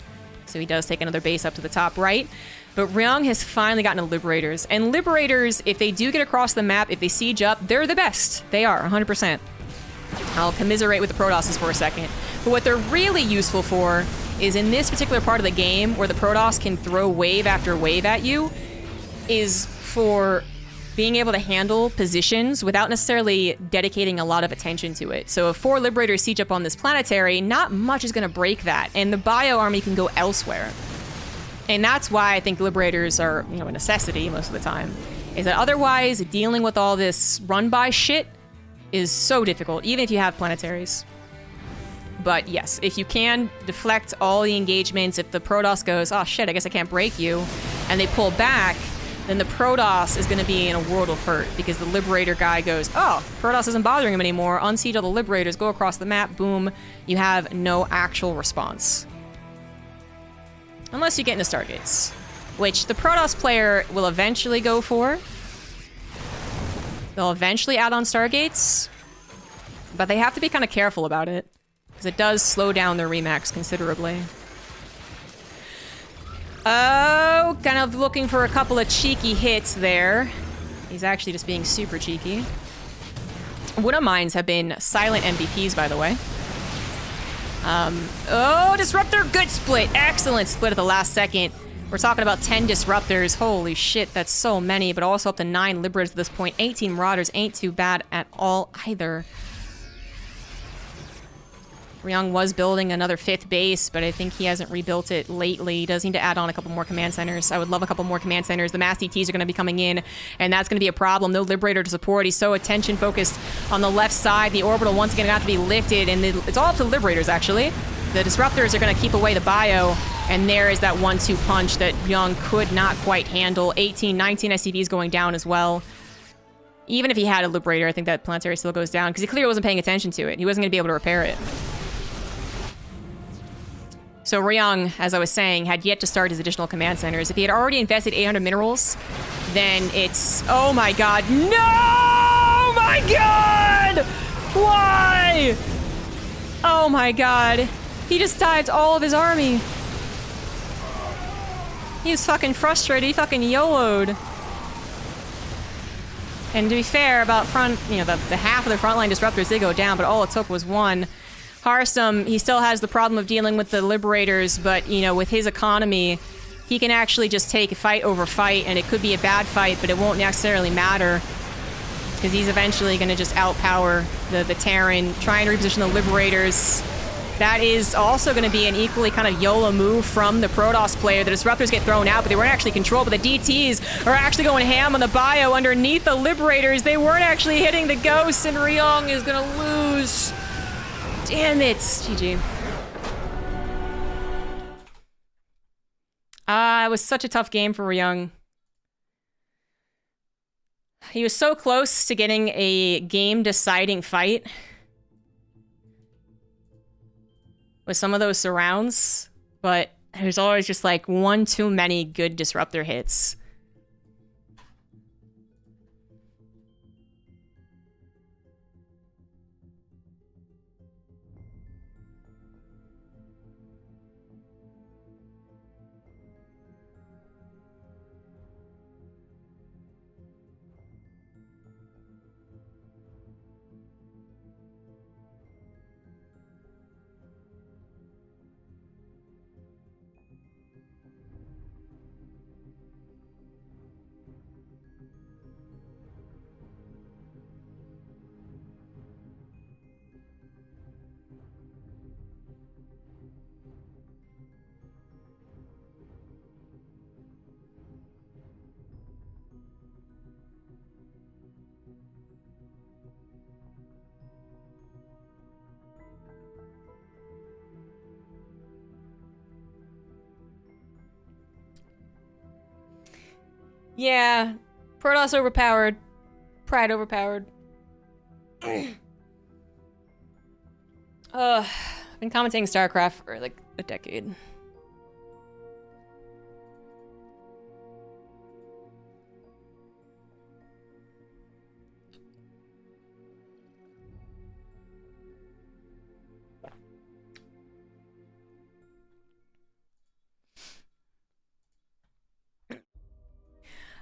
So he does take another base up to the top right. But Ryung has finally gotten to Liberators. And Liberators, if they do get across the map, if they siege up, they're the best. They are, 100%. I'll commiserate with the Protosses for a second. But what they're really useful for is in this particular part of the game where the Protoss can throw wave after wave at you, is for being able to handle positions without necessarily dedicating a lot of attention to it. So if 4 Liberators siege up on this planetary, not much is going to break that, and the Bio army can go elsewhere. And that's why I think Liberators are, you know, a necessity most of the time, is that otherwise dealing with all this run-by shit is so difficult, even if you have planetaries. But yes, if you can deflect all the engagements, if the Protoss goes, oh shit, I guess I can't break you, and they pull back, then the Protoss is going to be in a world of hurt, because the Liberator guy goes, oh, Protoss isn't bothering him anymore, unsiege all the Liberators, go across the map, boom, you have no actual response. Unless you get into Stargates, which the Protoss player will eventually go for. They'll eventually add on Stargates, but they have to be kind of careful about it, because it does slow down their remax considerably. Oh, kind of looking for a couple of cheeky hits there. He's actually just being super cheeky. Wood Mines have been silent MVPs, by the way. Oh, Disruptor, good split. Excellent split at the last second. We're talking about 10 Disruptors. Holy shit, that's so many, but also up to 9 Liberators at this point. 18 Marauders ain't too bad at all either. Ryung was building another 5th base, but I think he hasn't rebuilt it lately. He does need to add on a couple more command centers. I would love a couple more command centers. The mass DTs are going to be coming in, and that's going to be a problem. No Liberator to support. He's so attention-focused on the left side. The Orbital once again got to be lifted, and it's all up to the Liberators, actually. The Disruptors are going to keep away the Bio, and there is that 1-2 punch that Ryung could not quite handle. 18, 19 SCVs going down as well. Even if he had a Liberator, I think that Planetary still goes down, because he clearly wasn't paying attention to it. He wasn't going to be able to repair it. So Ryung, as I was saying, had yet to start his additional command centers. If he had already invested 800 minerals, then it's... Oh my god. No! My god! Why? Oh my god. He just dived all of his army. He was fucking frustrated. He fucking YOLO'd. And to be fair, about the half of the frontline Disruptors did go down, but all it took was 1. Harstem, he still has the problem of dealing with the Liberators, but, you know, with his economy, he can actually just take fight over fight, and it could be a bad fight, but it won't necessarily matter, because he's eventually going to just outpower the Terran, try and reposition the Liberators. That is also going to be an equally kind of YOLO move from the Protoss player. The Disruptors get thrown out, but they weren't actually controlled, but the DTs are actually going ham on the Bio underneath the Liberators. They weren't actually hitting the Ghosts, and Ryung is going to lose. Damn it, GG. It was such a tough game for Ryung. He was so close to getting a game-deciding fight with some of those surrounds, but there's always just like one too many good Disruptor hits. Yeah. Protoss overpowered. Pride overpowered. I've been commenting StarCraft for like a decade.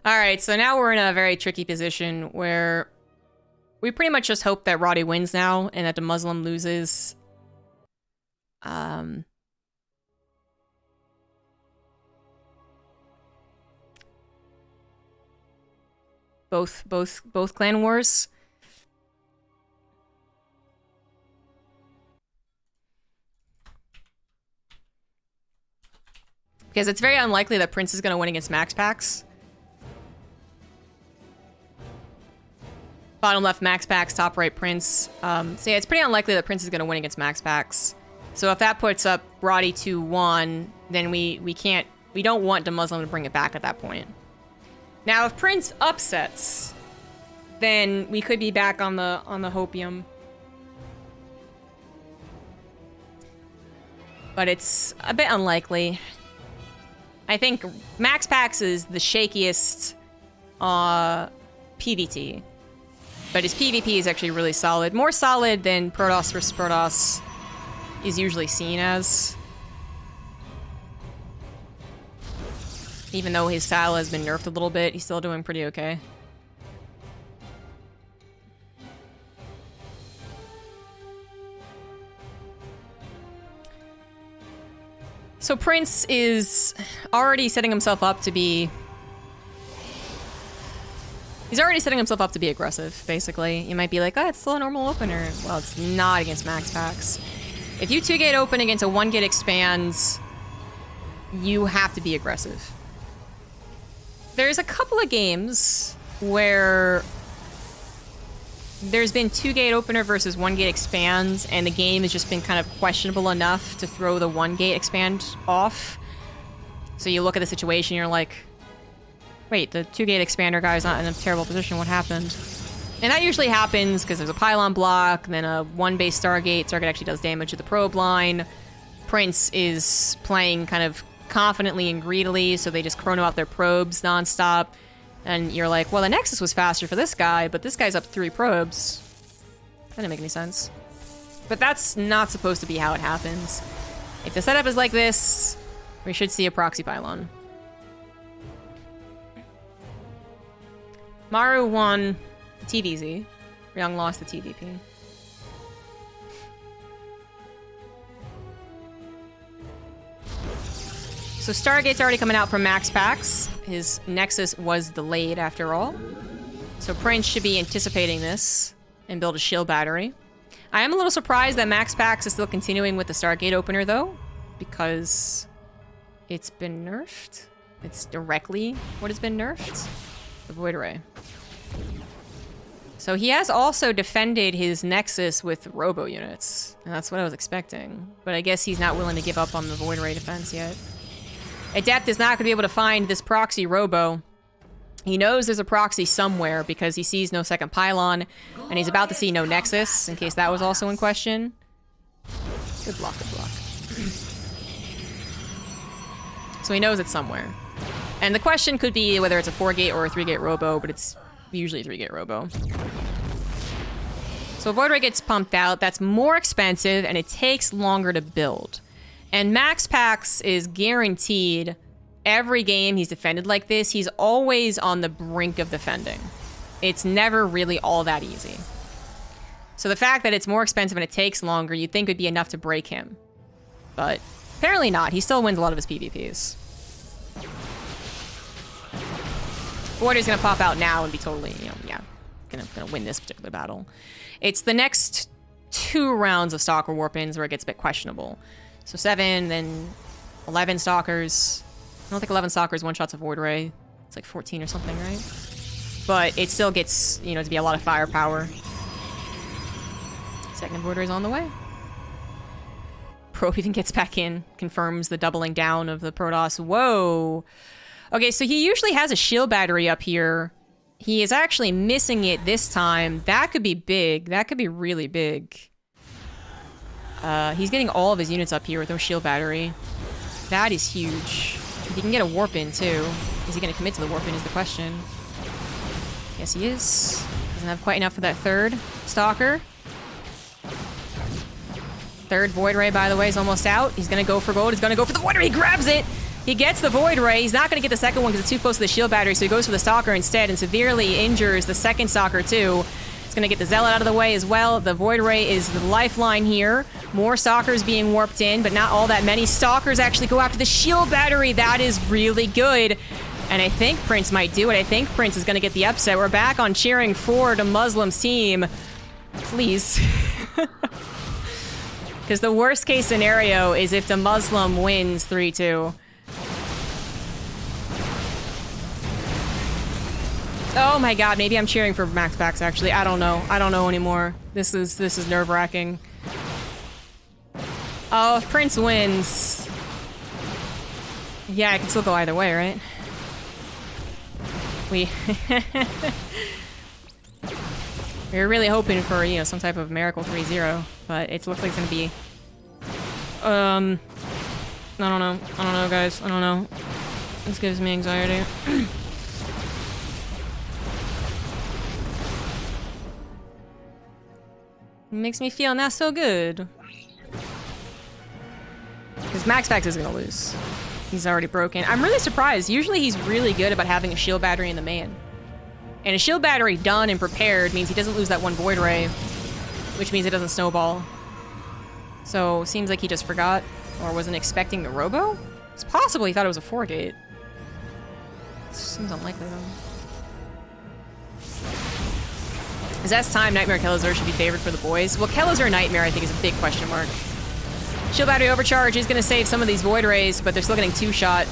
Alright, so now we're in a very tricky position where we pretty much just hope that Roddy wins now and that DeMuslim loses. Both clan wars. Because it's very unlikely that Prince is going to win against MaxPax. Bottom left MaxPax, top right Prince. So yeah, it's pretty unlikely that Prince is going to win against MaxPax. So if that puts up Roddy 2-1, then we don't want DeMuslim to bring it back at that point. Now if Prince upsets, then we could be back on the hopium. But it's a bit unlikely. I think MaxPax is the shakiest PvT. But his PvP is actually really solid. More solid than Protoss vs. Protoss is usually seen as. Even though his style has been nerfed a little bit, he's still doing pretty okay. So Prince is already setting himself up to be... He's already setting himself up to be aggressive, basically. You might be like, oh, it's still a normal opener. Well, it's not against MaxPax. If you 2-gate open against a 1-gate expands, you have to be aggressive. There's a couple of games where there's been 2-gate opener versus 1-gate expands, and the game has just been kind of questionable enough to throw the 1-gate expand off. So you look at the situation, you're like, wait, the 2-gate expander guy's not in a terrible position. What happened? And that usually happens because there's a pylon block, and then a 1-base Stargate. Stargate actually does damage to the probe line. Prince is playing kind of confidently and greedily, so they just chrono out their probes nonstop. And you're like, well, the Nexus was faster for this guy, but this guy's up 3 probes. That didn't make any sense. But that's not supposed to be how it happens. If the setup is like this, we should see a proxy pylon. Maru won the TVZ. Ryung lost the TVP. So Stargate's already coming out from MaxPax. His Nexus was delayed after all. So Prince should be anticipating this and build a shield battery. I am a little surprised that MaxPax is still continuing with the Stargate opener though, because it's been nerfed. It's directly what has been nerfed. The Void Ray. So he has also defended his Nexus with robo units, and that's what I was expecting. But I guess he's not willing to give up on the Void Ray defense yet. Adept is not going to be able to find this proxy robo. He knows there's a proxy somewhere because he sees no second pylon, and he's about to see no Nexus, in case that was also in question. Good block, good block. So he knows it's somewhere. And the question could be whether it's a 4-gate or a 3-gate robo, but it's usually a 3-gate robo. So Void Ray gets pumped out. That's more expensive, and it takes longer to build. And MaxPax is guaranteed every game he's defended like this, he's always on the brink of defending. It's never really all that easy. So the fact that it's more expensive and it takes longer, you'd think would be enough to break him. But apparently not. He still wins a lot of his PvPs. Wardi's gonna pop out now and be totally, gonna win this particular battle. It's the next 2 rounds of Stalker Warpins where it gets a bit questionable. So 7, then 11 Stalkers. I don't think 11 Stalkers one-shots a Void Ray. It's like 14 or something, right? But it still gets, to be a lot of firepower. Second Void Ray's on the way. Probe even gets back in, confirms the doubling down of the Protoss. Whoa! Okay, so he usually has a shield battery up here. He is actually missing it this time. That could be big. That could be really big. He's getting all of his units up here with no shield battery. That is huge. He can get a warp in, too. Is he going to commit to the warp in is the question. Yes, he is. Doesn't have quite enough for that third Stalker. Third Void Ray, by the way, is almost out. He's going to go for gold. He's going to go for the Void Ray. He grabs it. He gets the Void Ray. He's not going to get the second one because it's too close to the shield battery, so he goes for the Stalker instead and severely injures the second Stalker, too. He's going to get the Zealot out of the way as well. The Void Ray is the lifeline here. More Stalkers being warped in, but not all that many. Stalkers actually go after the shield battery. That is really good. And I think Prince might do it. I think Prince is going to get the upset. We're back on cheering for DeMuslim's team. Please. Because the worst case scenario is if DeMuslim wins 3-2. Oh my god, maybe I'm cheering for MaxPax actually. I don't know. I don't know anymore. This is nerve-wracking. Oh, if Prince wins. Yeah, I can still go either way, right? We were really hoping for, you know, some type of miracle 3-0, but it looks like it's gonna be I don't know. I don't know, guys. I don't know. This gives me anxiety. Makes me feel not so good. Because MaxPax is gonna lose. He's already broken. I'm really surprised. Usually he's really good about having a shield battery in the main. And a shield battery done and prepared means he doesn't lose that one Void Ray, which means it doesn't snowball. So, seems like he just forgot or wasn't expecting the Robo? It's possible he thought it was a 4-gate. Seems unlikely though. Zest time, Nightmare Kelazhur should be favored for the boys. Well, Kelazhur Nightmare I think is a big question mark. Shield battery overcharge is going to save some of these Void Rays, but they're still getting 2-shot.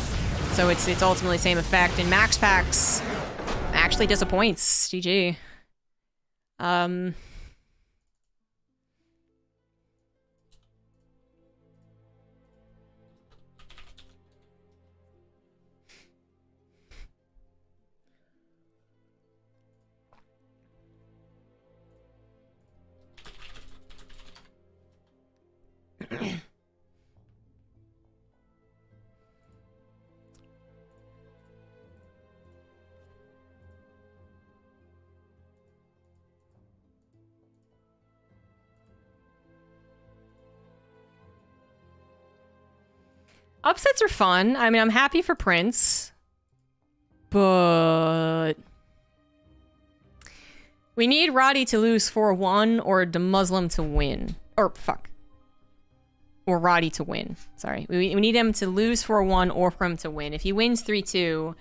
So it's ultimately the same effect. And MaxPax actually disappoints. GG. Upsets are fun. I mean, I'm happy for Prince. But we need Roddy to lose 4-1 or DeMuslim to win. Or, fuck. Or Roddy to win. Sorry. We need him to lose 4-1 or for him to win. If he wins 3-2,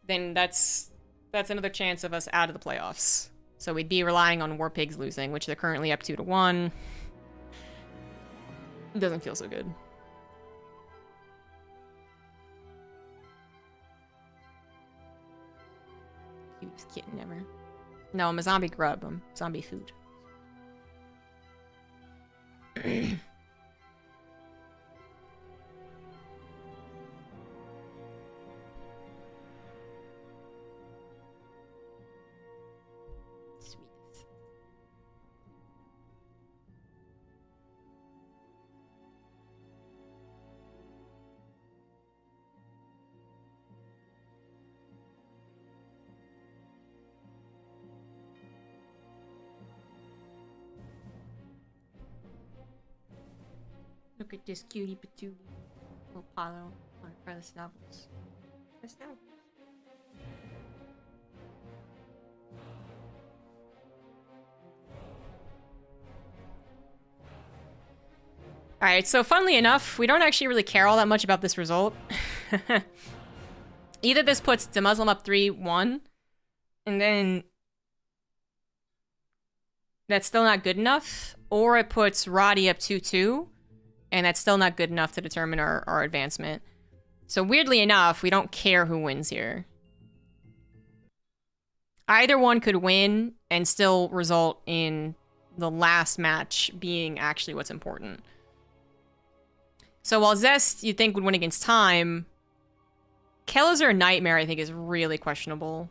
then that's another chance of us out of the playoffs. So we'd be relying on War Pigs losing, which they're currently up 2-1. It doesn't feel so good. Cutest kitten ever. No, I'm a zombie grub. I'm zombie food. Sweet. Look at this cutie patootie. Little Apollo for the snuggles. The snuggles. Alright, so funnily enough, we don't actually really care all that much about this result. Either this puts DeMuslim up 3-1, and then that's still not good enough, or it puts Roddy up 2-2, and that's still not good enough to determine our advancement. So weirdly enough, we don't care who wins here. Either one could win and still result in the last match being actually what's important. So while Zest, you'd think, would win against Time, Kelazhur Nightmare, I think, is really questionable.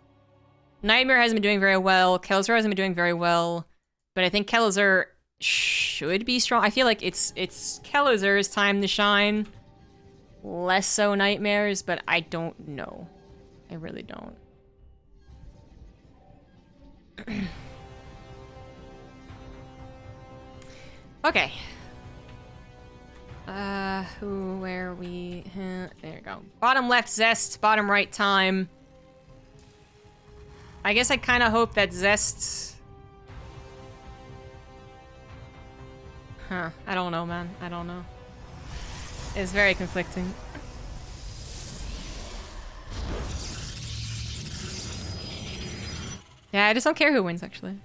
Nightmare hasn't been doing very well. Kelazhur hasn't been doing very well. But I think Kelazhur should be strong. I feel like it's Kelazhur's time to shine. Less so Nightmare's, but I don't know. I really don't. Okay. Where are we? There we go. Bottom left, Zest. Bottom right, Time. I guess I kind of hope that Zest... Huh. I don't know, man. I don't know. It's very conflicting. Yeah, I just don't care who wins, actually.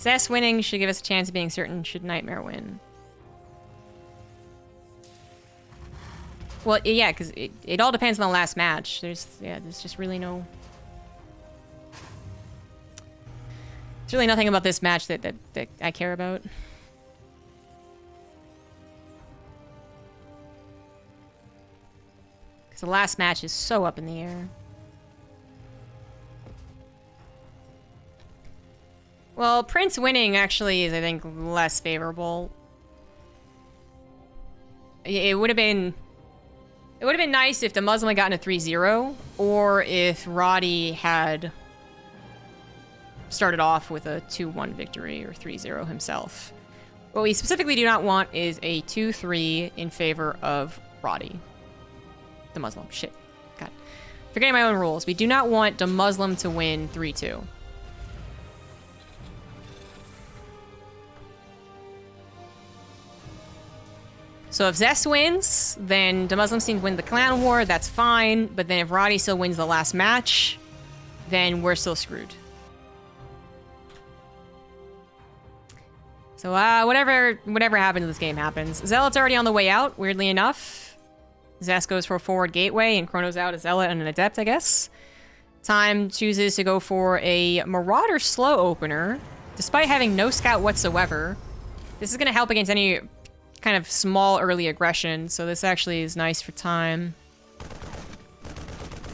Zest winning should give us a chance of being certain should Nightmare win. Well, yeah, because it all depends on the last match. There's just really no... There's really nothing about this match that I care about. Because the last match is so up in the air. Well, Prince winning actually is, I think, less favorable. It would have been nice if DeMuslim had gotten a 3-0, or if Roddy had started off with a 2-1 victory or 3-0 himself. What we specifically do not want is a 2-3 in favor of Roddy. DeMuslim. Shit. God. Forgetting my own rules. We do not want DeMuslim to win 3-2. So if Zest wins, then DeMuslim team win the clan war, that's fine. But then if Roddy still wins the last match, then we're still screwed. So whatever happens in this game happens. Zealot's already on the way out, weirdly enough. Zest goes for a forward gateway, and Chrono's out a Zealot and an Adept, I guess. Time chooses to go for a Marauder slow opener, despite having no scout whatsoever. This is going to help against any kind of small early aggression, so this actually is nice for Time.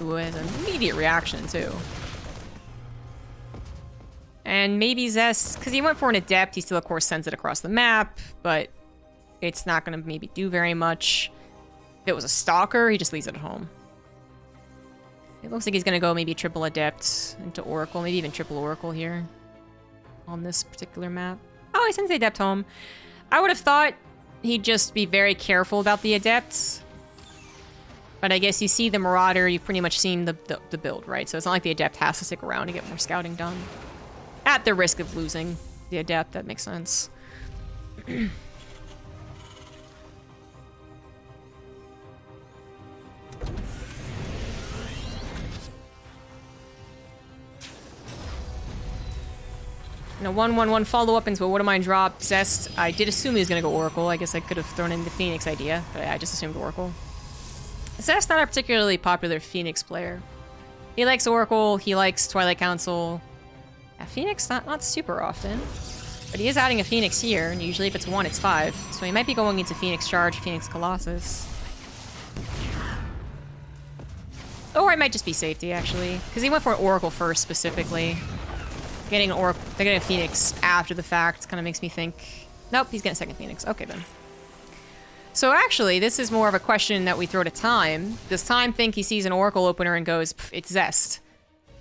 Ooh, has an immediate reaction, too. And maybe Zest, because he went for an Adept, he still, of course, sends it across the map, but it's not going to maybe do very much. If it was a Stalker, he just leaves it at home. It looks like he's going to go maybe triple Adept into Oracle, maybe even triple Oracle here on this particular map. Oh, he sends the Adept home. I would have thought he'd just be very careful about the Adepts. But I guess you see the Marauder, you've pretty much seen the build, right? So it's not like the Adept has to stick around to get more scouting done. At the risk of losing the Adept, that makes sense. Now, 1-1-1 follow-up into a What Am I drop. Zest, I did assume he was going to go Oracle. I guess I could have thrown in the Phoenix idea, but I just assumed Oracle. Zest's not a particularly popular Phoenix player. He likes Oracle, he likes Twilight Council. Yeah, Phoenix, not super often. But he is adding a Phoenix here, and usually if it's 1, it's 5. So he might be going into Phoenix Charge, Phoenix Colossus. Or it might just be safety, actually. Because he went for an Oracle first, specifically. Getting an Oracle, they're getting a Phoenix after the fact kind of makes me think, nope, he's getting a second Phoenix. Okay, then. So actually, this is more of a question that we throw to Time. Does Time think he sees an Oracle opener and goes, it's Zest?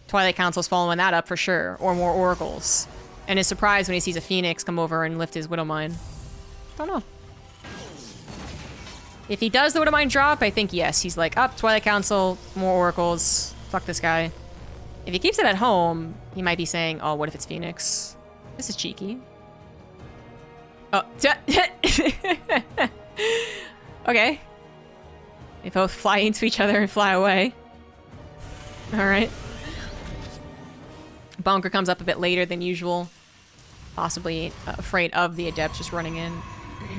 Twilight Council's following that up for sure, or more Oracles. And is surprised when he sees a Phoenix come over and lift his Widowmine. Don't know. If he does the Widowmine drop, I think yes. He's like, up, Twilight Council, more Oracles, fuck this guy. If he keeps it at home, he might be saying, oh, what if it's Phoenix? This is cheeky. Oh, okay. They both fly into each other and fly away. Alright. Bonker comes up a bit later than usual. Possibly afraid of the Adepts just running in.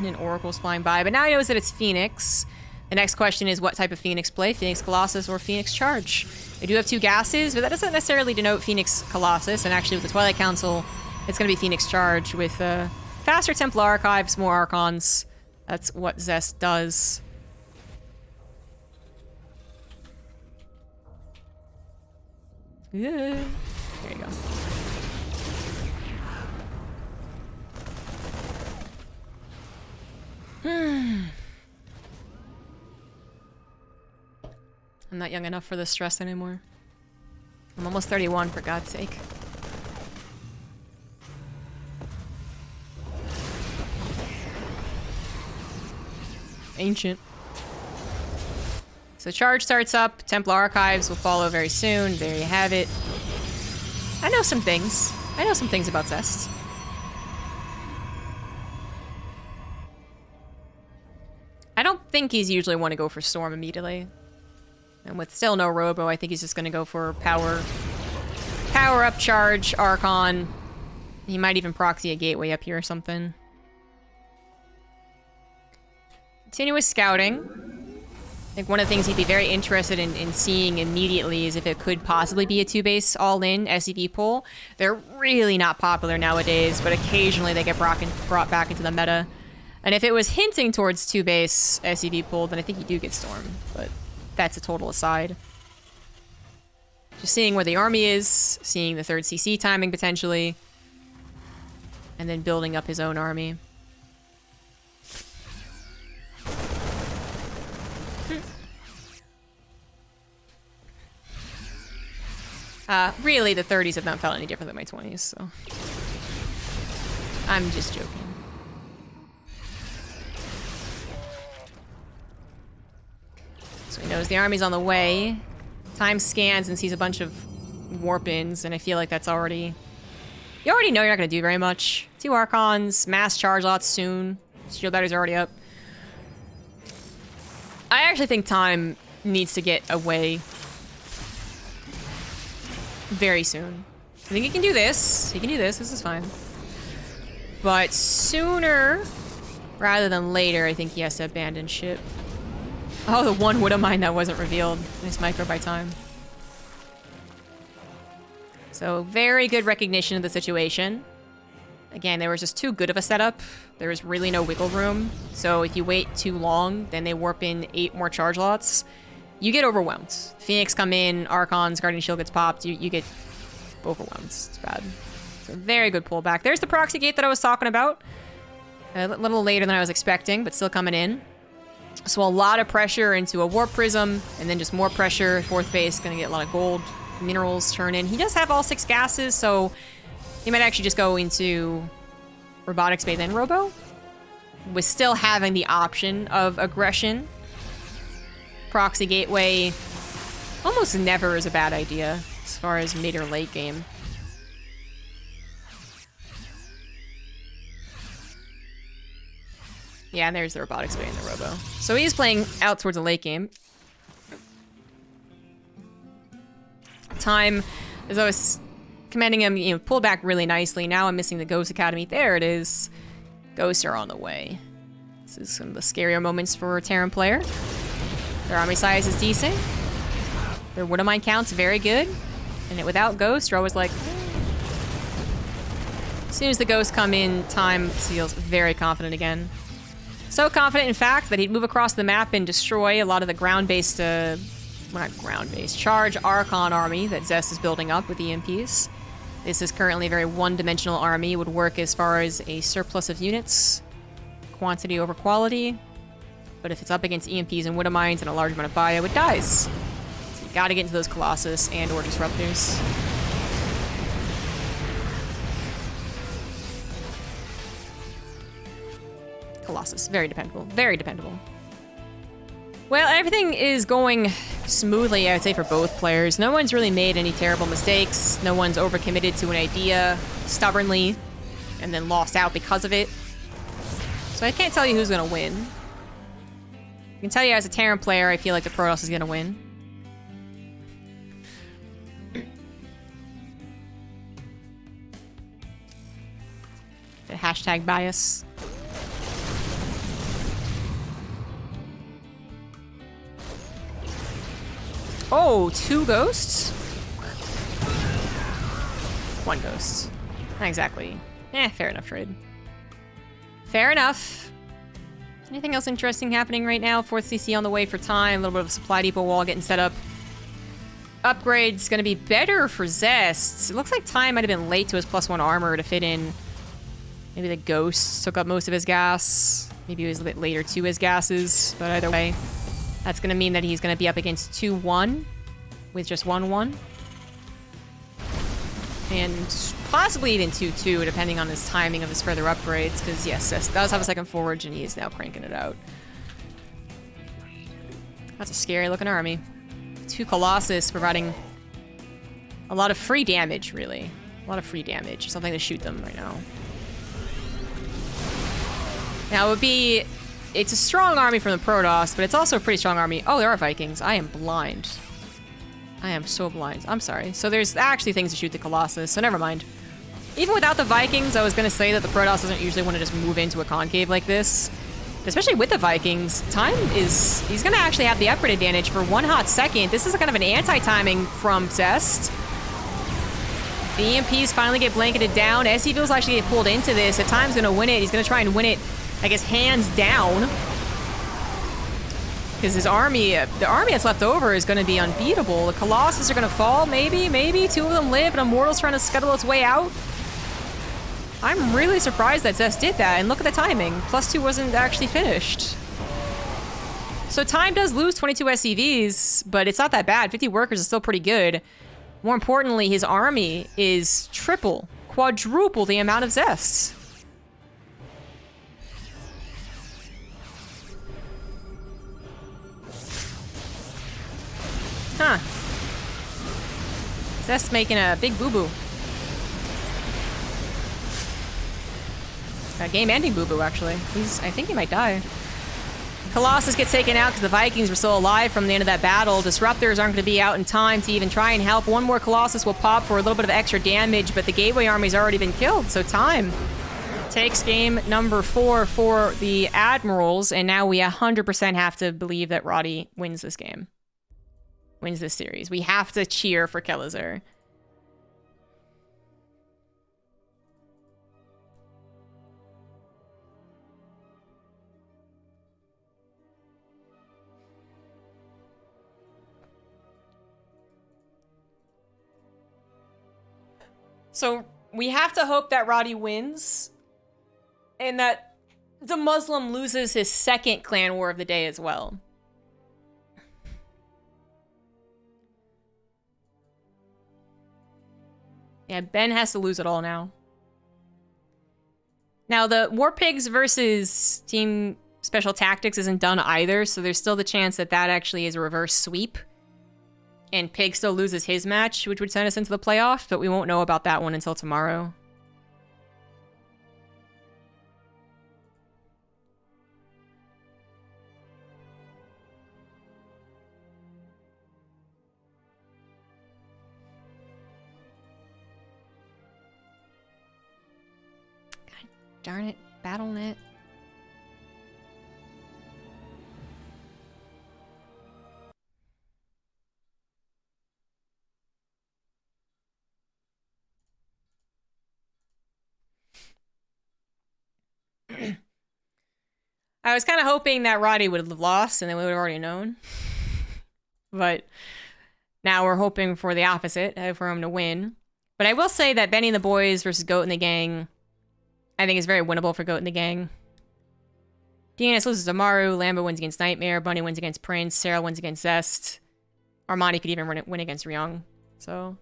And Oracle's flying by. But now he knows that it's Phoenix. The next question is what type of Phoenix play? Phoenix Colossus or Phoenix Charge? They do have 2 gases, but that doesn't necessarily denote Phoenix Colossus. And actually with the Twilight Council, it's going to be Phoenix Charge with faster Templar Archives, more Archons. That's what Zest does. Yeah. There you go. I'm not young enough for this stress anymore. I'm almost 31, for God's sake. Ancient. So charge starts up. Templar Archives will follow very soon. There you have it. I know some things. I know some things about Zest. I don't think he's usually want to go for Storm immediately. And with still no Robo, I think he's just going to go for Power Up Charge, Archon. He might even proxy a Gateway up here or something. Continuous scouting. I think one of the things he'd be very interested in seeing immediately is if it could possibly be a 2-base all-in SCV pull. They're really not popular nowadays, but occasionally they get brought back into the meta. And if it was hinting towards 2-base SCV pull, then I think you do get Storm, but that's a total aside. Just seeing where the army is, seeing the 3rd CC timing potentially, and then building up his own army. Really, the 30s have not felt any different than my 20s, so... I'm just joking. So he knows the army's on the way. Time scans and sees a bunch of warp-ins, and I feel like that's already... You already know you're not going to do very much. 2 Archons, mass charge lots soon. Shield batteries are already up. I actually think Time needs to get away very soon. I think he can do this. He can do this. This is fine. But sooner rather than later, I think he has to abandon ship. Oh, the one Widow Mine that wasn't revealed. Nice micro by Time. So, very good recognition of the situation. Again, there was just too good of a setup. There was really no wiggle room. So, if you wait too long, then they warp in 8 more charge lots. You get overwhelmed. Phoenix come in, Archons, Guardian Shield gets popped, you get overwhelmed. It's bad. So very good pullback. There's the proxy gate that I was talking about. A little later than I was expecting, but still coming in. So a lot of pressure into a Warp Prism, and then just more pressure. 4th base, gonna get a lot of gold minerals turn in. He does have all 6 gases, so he might actually just go into Robotics Bay, then Robo. With still having the option of aggression. Proxy Gateway almost never is a bad idea as far as mid or late game. Yeah, and there's the Robotics Bay and the Robo. So he's playing out towards the late game. Time, as I was commanding him, you know, pull back really nicely. Now I'm missing the Ghost Academy. There it is. Ghosts are on the way. This is some of the scarier moments for a Terran player. Their army size is decent. Their Widow Mine count's very good. And without Ghost, you're always like... As soon as the Ghosts come in, Time feels very confident again. So confident, in fact, that he'd move across the map and destroy a lot of the ground-based... well, not ground-based. Charge Archon army that Zest is building up with EMPs. This is currently a very one-dimensional army. It would work as far as a surplus of units. Quantity over quality. But if it's up against EMPs and Widow Mines and a large amount of bio, it dies. So you gotta get into those Colossus and or Disruptors. Colossus, very dependable. Very dependable. Well, everything is going smoothly, I would say, for both players. No one's really made any terrible mistakes. No one's overcommitted to an idea stubbornly and then lost out because of it. So I can't tell you who's gonna win. I can tell you as a Terran player, I feel like the Protoss is going to win. The hashtag bias. Oh, 2 ghosts? 1 ghost. Not exactly. Fair enough trade. Fair enough. Anything else interesting happening right now? 4th CC on the way for Time. A little bit of a supply depot wall getting set up. upgrade's going to be better for Zest. It looks like Time might have been late to his +1 armor to fit in. Maybe the ghosts took up most of his gas. Maybe he was a bit later to his gases. But either way, that's going to mean that he's going to be up against 2-1 with just 1-1. And possibly even 2-2, depending on his timing of his further upgrades. Because, yes, Zest does have a second forge, and he is now cranking it out. That's a scary-looking army. 2 Colossus providing a lot of free damage, really. A lot of free damage. Something to shoot them right now. Now, it would be... It's a strong army from the Protoss, but it's also a pretty strong army. Oh, there are Vikings. I am blind. I am so blind. I'm sorry. So there's actually things to shoot the Colossus, so never mind. Even without the Vikings, I was going to say that the Protoss doesn't usually want to just move into a concave like this. Especially with the Vikings, Time is... He's going to actually have the upgrade advantage for 1 hot second. This is kind of an anti-timing from Zest. The EMPs finally get blanketed down. SCVs actually get pulled into this. If Time's going to win it, he's going to try and win it, I guess, hands down. Because his army, the army that's left over is going to be unbeatable. The Colossus are going to fall, maybe. 2 of them live, and Immortal's trying to scuttle its way out. I'm really surprised that Zest did that, and look at the timing. +2 wasn't actually finished. So Time does lose 22 SCVs, but it's not that bad. 50 workers is still pretty good. More importantly, his army is triple, quadruple the amount of Zests. Huh. Zest making a big boo-boo. A game-ending boo-boo, actually. I think he might die. Colossus gets taken out because the Vikings were still alive from the end of that battle. Disruptors aren't going to be out in time to even try and help. One more Colossus will pop for a little bit of extra damage, but the Gateway Army's already been killed, so Time takes game number 4 for the Admirals, and now we 100% have to believe that Roddy wins this game. Wins this series. We have to cheer for Kelazhur. So we have to hope that Roddy wins and that DeMuslim loses his second clan war of the day as well. Yeah, Ben has to lose it all now. Now, the War Pigs versus Team Special Tactics isn't done either, so there's still the chance that that actually is a reverse sweep. And Pig still loses his match, which would send us into the playoff, but we won't know about that one until tomorrow. God darn it, BattleNet. I was kind of hoping that Roddy would have lost and then we would have already known. But now we're hoping for the opposite, for him to win. But I will say that Benny and the Boys versus Goat and the Gang, I think is very winnable for Goat and the Gang. DNS loses to Maru, Lambo wins against Nightmare, Bunny wins against Prince, Sarah wins against Zest. Armani could even win against Ryung. So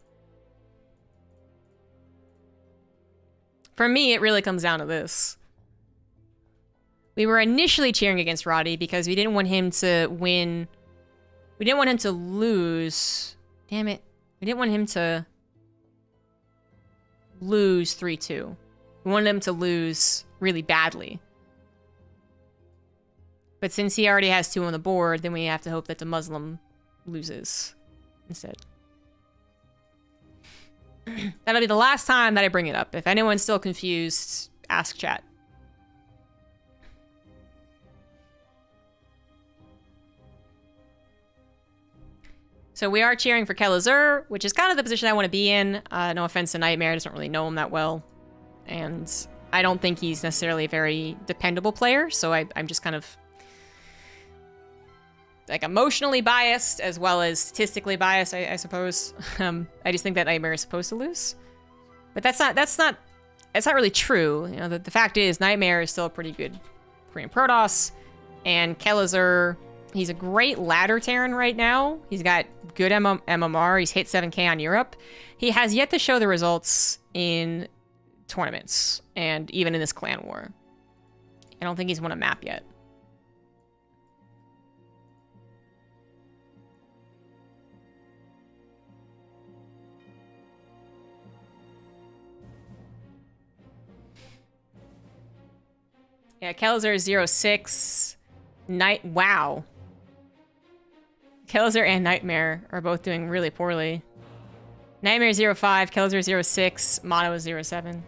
for me, it really comes down to this. We were initially cheering against Roddy because we didn't want him to win. We didn't want him to lose. Damn it. We didn't want him to lose 3-2. We wanted him to lose really badly. But since he already has 2 on the board, then we have to hope that DeMuslim loses instead. That'll be the last time that I bring it up. If anyone's still confused, ask chat. So we are cheering for Kelazhur, which is kind of the position I want to be in. No offense to Nightmare, I just don't really know him that well. And I don't think he's necessarily a very dependable player, so I'm just kind of like emotionally biased as well as statistically biased, I suppose. I just think that Nightmare is supposed to lose, but that's not really true. You know, the fact is Nightmare is still a pretty good Korean Protoss, and Kelazhur, he's a great ladder Terran right now. He's got good MMR. He's hit 7K on Europe. He has yet to show the results in tournaments and even in this clan war. I don't think he's won a map yet. Yeah, Kelazhur 06. Wow. Kelazhur and Nightmare are both doing really poorly. Nightmare 05, Kelazhur 06, Mono 07.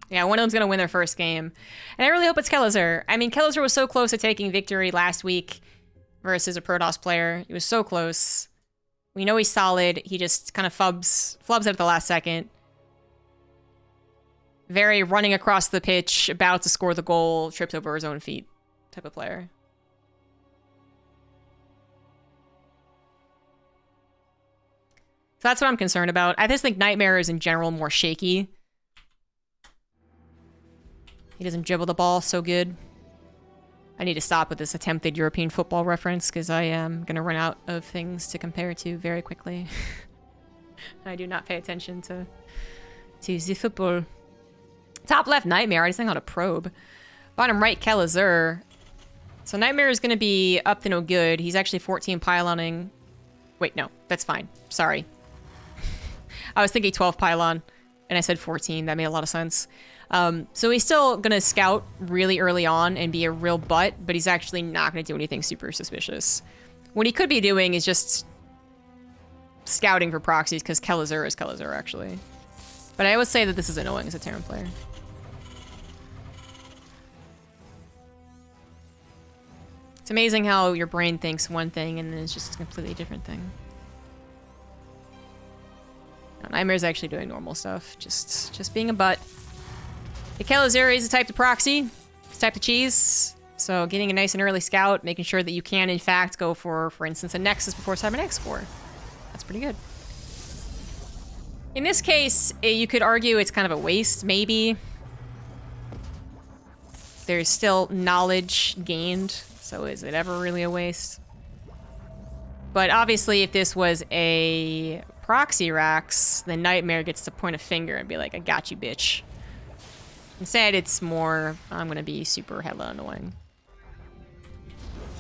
Yeah, one of them's gonna win their first game. And I really hope it's Kelazhur. I mean, Kelazhur was so close to taking victory last week versus a Protoss player. He was so close. We know he's solid. He just kind of flubs it at the last second. Very running across the pitch, about to score the goal, trips over his own feet type of player. So that's what I'm concerned about. I just think Nightmare is in general more shaky. He doesn't dribble the ball so good. I need to stop with this attempted European football reference because I am going to run out of things to compare to very quickly. I do not pay attention to the football. Top left, Nightmare. I just think on a probe. Bottom right, Kelazhur. So Nightmare is going to be up to no good. He's actually 14 pyloning. Wait, no. That's fine. Sorry. I was thinking 12 pylon, and I said 14. That made a lot of sense. So he's still going to scout really early on and be a real butt, but he's actually not going to do anything super suspicious. What he could be doing is just scouting for proxies, because Kelazhur is Kelazhur, actually. But I would say that this is annoying as a Terran player. It's amazing how your brain thinks one thing and then it's just a completely different thing. No, Nightmare's actually doing normal stuff, just being a butt. The Kelazhur is a type to proxy. It's type to cheese. So getting a nice and early scout, making sure that you can, in fact, go for instance, a Nexus before Cyber Next score. That's pretty good. In this case, you could argue it's kind of a waste, maybe. There's still knowledge gained, so is it ever really a waste? But obviously, if this was a proxy Rax, then Nightmare gets to point a finger and be like, I got you, bitch. Instead, it's more, I'm going to be super hella annoying.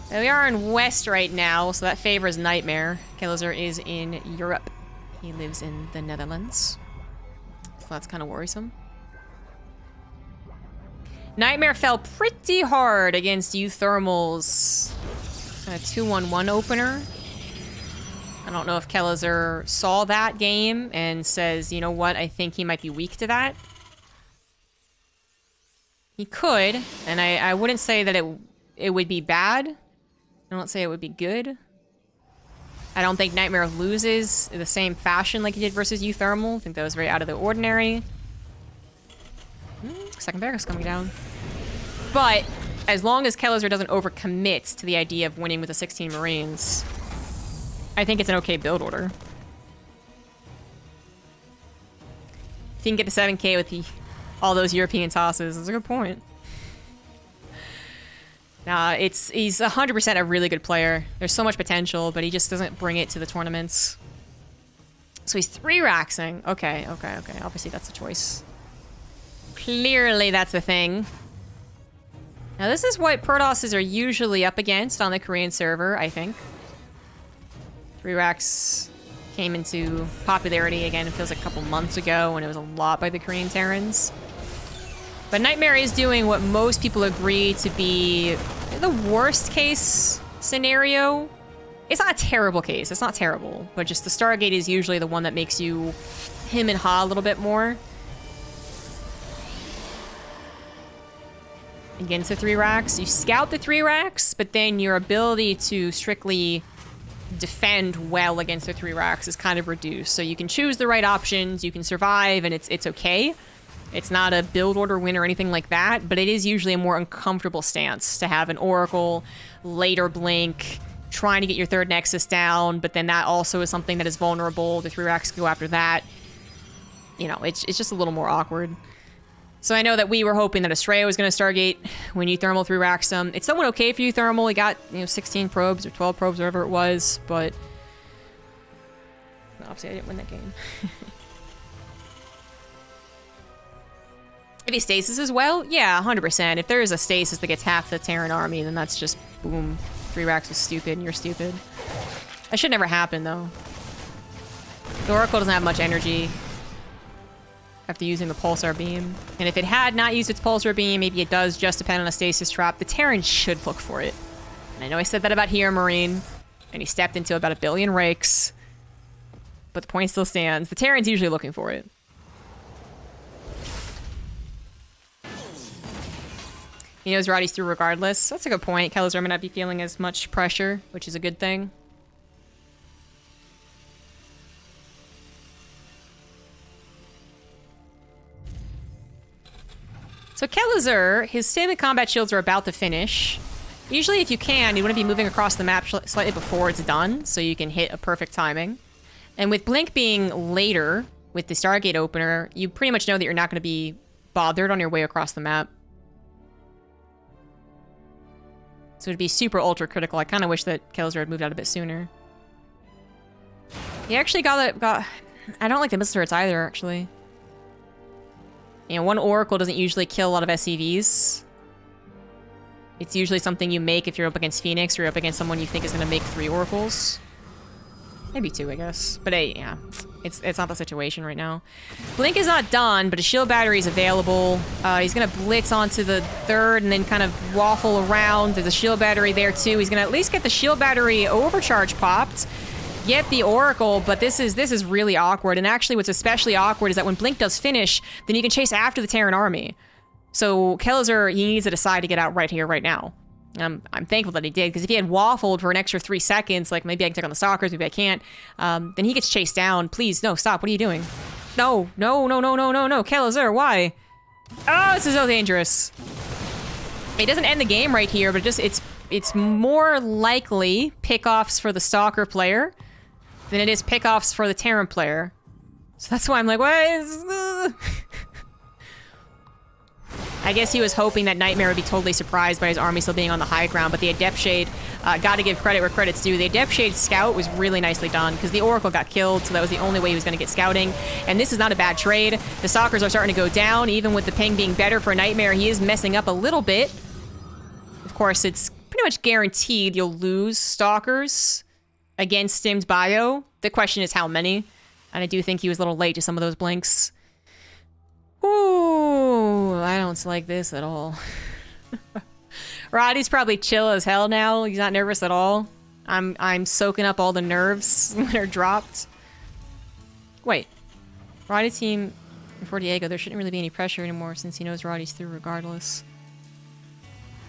Now, we are in West right now, so that favors Nightmare. Kelazhur is in Europe. He lives in the Netherlands. So that's kind of worrisome. Nightmare fell pretty hard against Euthermal's kind of 2-1-1 opener. I don't know if Kelazhur saw that game and says, you know what, I think he might be weak to that. He could, and I wouldn't say that it would be bad. I don't say it would be good. I don't think Nightmare loses in the same fashion like he did versus Euthermal. I think that was very out of the ordinary. Second barracks coming down. But as long as Kelazhur doesn't overcommit to the idea of winning with the 16 Marines, I think it's an okay build order. If you can get the 7K with all those European tosses, that's a good point. Nah, he's 100% a really good player. There's so much potential, but he just doesn't bring it to the tournaments. So he's 3-raxing. Okay. Obviously, that's a choice. Clearly, that's a thing. Now, this is what Protosses are usually up against on the Korean server, I think. 3-rax came into popularity again, it feels like a couple months ago, when it was a lot by the Korean Terrans. But Nightmare is doing what most people agree to be the worst case scenario. It's not a terrible case, it's not terrible, but just the Stargate is usually the one that makes you him and ha a little bit more. Against the 3-rax, you scout the 3-rax, but then your ability to strictly defend well against the 3-rax is kind of reduced. So you can choose the right options, you can survive, and it's okay. It's not a build order win or anything like that, but it is usually a more uncomfortable stance to have an Oracle, later Blink, trying to get your third Nexus down, but then that also is something that is vulnerable. The 3 racks go after that. You know, it's just a little more awkward. So I know that we were hoping that Estrella was going to Stargate when you Thermal 3 racks him. It's somewhat okay for you Thermal. He got, 16 probes or 12 probes, whatever it was, but obviously I didn't win that game. If he stasis as well, yeah, 100%. If there is a stasis that gets half the Terran army, then that's just, boom, 3 racks was stupid and you're stupid. That should never happen, though. The Oracle doesn't have much energy after using the Pulsar Beam. And if it had not used its Pulsar Beam, maybe it does just depend on a stasis trap. The Terran should look for it. And I know I said that about Hero Marine, and he stepped into about 1 billion rakes, but the point still stands. The Terran's usually looking for it. He knows Roddy's through regardless. That's a good point. Kelazhur may not be feeling as much pressure, which is a good thing. So Kelazhur, his Salient Combat Shields are about to finish. Usually if you can, you want to be moving across the map slightly before it's done, so you can hit a perfect timing. And with Blink being later, with the Stargate opener, you pretty much know that you're not going to be bothered on your way across the map. So it'd be super ultra critical. I kind of wish that Kelazhur had moved out a bit sooner. He actually got... I don't like the missile turrets either, actually. One Oracle doesn't usually kill a lot of SCVs. It's usually something you make if you're up against Phoenix or you're up against someone you think is going to make 3 Oracles. Maybe 2, I guess. But hey, yeah, it's not the situation right now. Blink is not done, but a shield battery is available. He's going to blitz onto the 3rd and then kind of waffle around. There's a shield battery there too. He's going to at least get the shield battery overcharge popped. Get the Oracle, but this is really awkward. And actually what's especially awkward is that when Blink does finish, then you can chase after the Terran army. So Kelazhur, he needs to decide to get out right here, right now. I'm thankful that he did, because if he had waffled for an extra 3 seconds, like maybe I can take on the Stalkers, maybe I can't, then he gets chased down. Please, no, stop. What are you doing? No, no, no, no, no, no, no. Kelazhur, why? Oh, this is so dangerous. It doesn't end the game right here, but it's more likely pickoffs for the Stalker player than it is pickoffs for the Terran player. So that's why I'm like, what is... I guess he was hoping that Nightmare would be totally surprised by his army still being on the high ground, but the Adept Shade, gotta give credit where credit's due. The Adept Shade scout was really nicely done, because the Oracle got killed, so that was the only way he was gonna get scouting. And this is not a bad trade. The Stalkers are starting to go down, even with the ping being better for Nightmare. He is messing up a little bit. Of course, it's pretty much guaranteed you'll lose Stalkers against Stimmed Bio. The question is how many, and I do think he was a little late to some of those blinks. Ooh, I don't like this at all. Roddy's probably chill as hell now. He's not nervous at all. I'm soaking up all the nerves when they're dropped. Wait. Roddy's team for Diego, there shouldn't really be any pressure anymore since he knows Roddy's through regardless.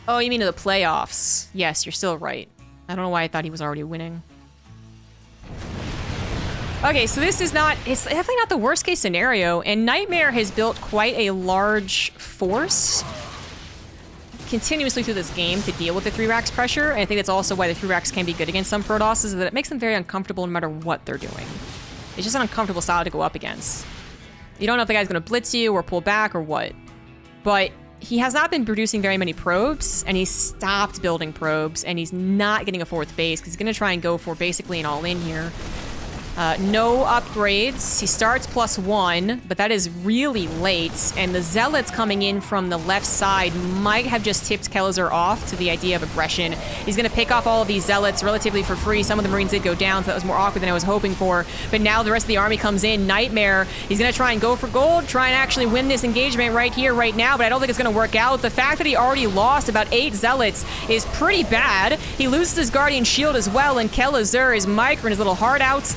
Oh, you mean to the playoffs? Yes, you're still right. I don't know why I thought he was already winning. Okay, so this is not, it's definitely not the worst case scenario, and Nightmare has built quite a large force continuously through this game to deal with the 3 racks pressure, and I think that's also why the 3 racks can be good against some Protosses, is that it makes them very uncomfortable no matter what they're doing. It's just an uncomfortable style to go up against. You don't know if the guy's gonna blitz you or pull back or what, but he has not been producing very many probes, and he's stopped building probes, and he's not getting a 4th base, because he's gonna try and go for basically an all-in here. No upgrades. He starts +1, but that is really late. And the Zealots coming in from the left side might have just tipped Kelazhur off to the idea of aggression. He's going to pick off all of these Zealots relatively for free. Some of the Marines did go down, so that was more awkward than I was hoping for. But now the rest of the army comes in. Nightmare, he's going to try and go for gold, try and actually win this engagement right here, right now, but I don't think it's going to work out. The fact that he already lost about 8 Zealots is pretty bad. He loses his Guardian Shield as well, and Kelazhur is microing his little heart out.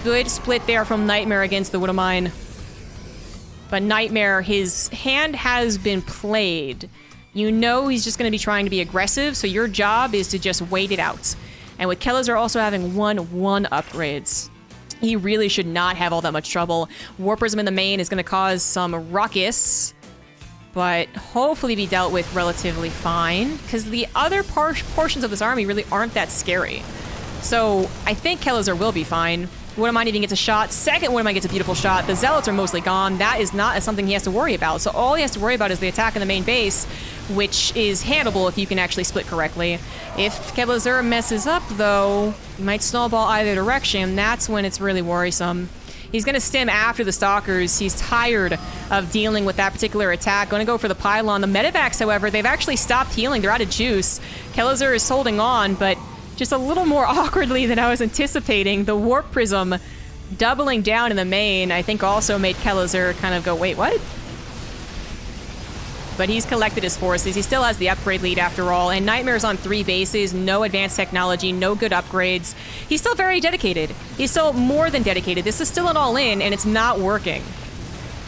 Good split there from Nightmare against the Widowmine. But Nightmare, his hand has been played. You know he's just going to be trying to be aggressive, so your job is to just wait it out. And with Kelazhur also having 1 upgrades, He really should not have all that much trouble. War Prism in the main is going to cause some ruckus, but hopefully be dealt with relatively fine, because the other portions of this army really aren't that scary. So I think Kelazhur will be fine. Wouldn't even gets a shot. Second Wouldn't gets a beautiful shot. The Zealots are mostly gone. That is not something he has to worry about. So all he has to worry about is the attack in the main base, which is handleable if you can actually split correctly. If Kelazhur messes up, though, he might snowball either direction. That's when it's really worrisome. He's going to stim after the Stalkers. He's tired of dealing with that particular attack. Going to go for the pylon. The Medivacs, however, they've actually stopped healing. They're out of juice. Kelazhur is holding on, but just a little more awkwardly than I was anticipating. The Warp Prism doubling down in the main, I think also made Kelazhur kind of go, wait, what? But he's collected his forces. He still has the upgrade lead after all, and Nightmare's on 3 bases, no advanced technology, no good upgrades. He's still very dedicated. He's still more than dedicated. This is still an all-in, and it's not working.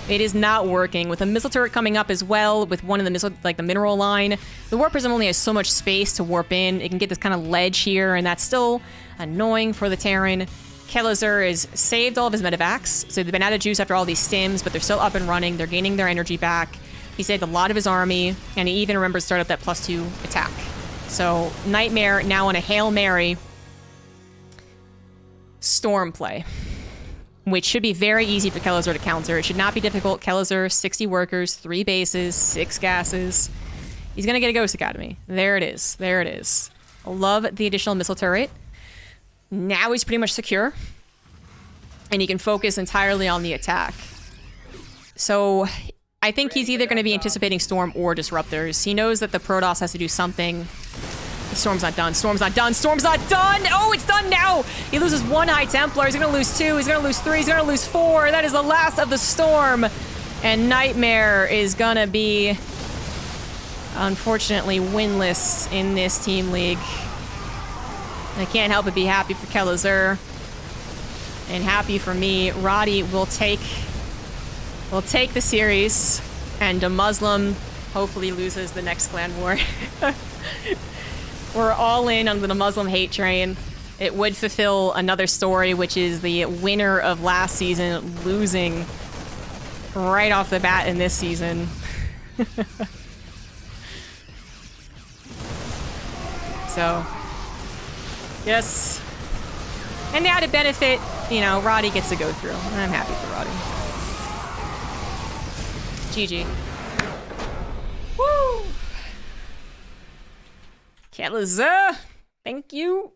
It is not working. With a missile turret coming up as well, with one of the missile, like the mineral line, the Warp Prism only has so much space to warp in. It can get this kind of ledge here, and that's still annoying for the Terran. Kelazhur has saved all of his medevacs, so they've been out of juice after all these stims, but they're still up and running. They're gaining their energy back. He saved a lot of his army, and he even remembers to start up that +2 attack. So Nightmare now on a Hail Mary Storm play, which should be very easy for Kelazhur to counter. It should not be difficult. Kelazhur, 60 workers, 3 bases, 6 gases. He's going to get a Ghost Academy. There it is. There it is. Love the additional missile turret. Now he's pretty much secure, and he can focus entirely on the attack. So I think he's either going to be anticipating Storm or Disruptors. He knows that the Protoss has to do something. The Storm's not done. Storm's not done. Storm's not done! Oh, it's done now! He loses 1 High Templar. He's going to lose 2. He's going to lose 3. He's going to lose 4. That is the last of the Storm. And Nightmare is going to be, unfortunately, winless in this team league. I can't help but be happy for Kelazhur. And happy for me. Roddy will take the series, and DeMuslim hopefully loses the next clan war. We're all in on the DeMuslim hate train. It would fulfill another story, which is the winner of last season losing right off the bat in this season. So, yes. And the added benefit, you know, Roddy gets to go through. I'm happy for Roddy. GG. Woo! Kelazhur, thank you.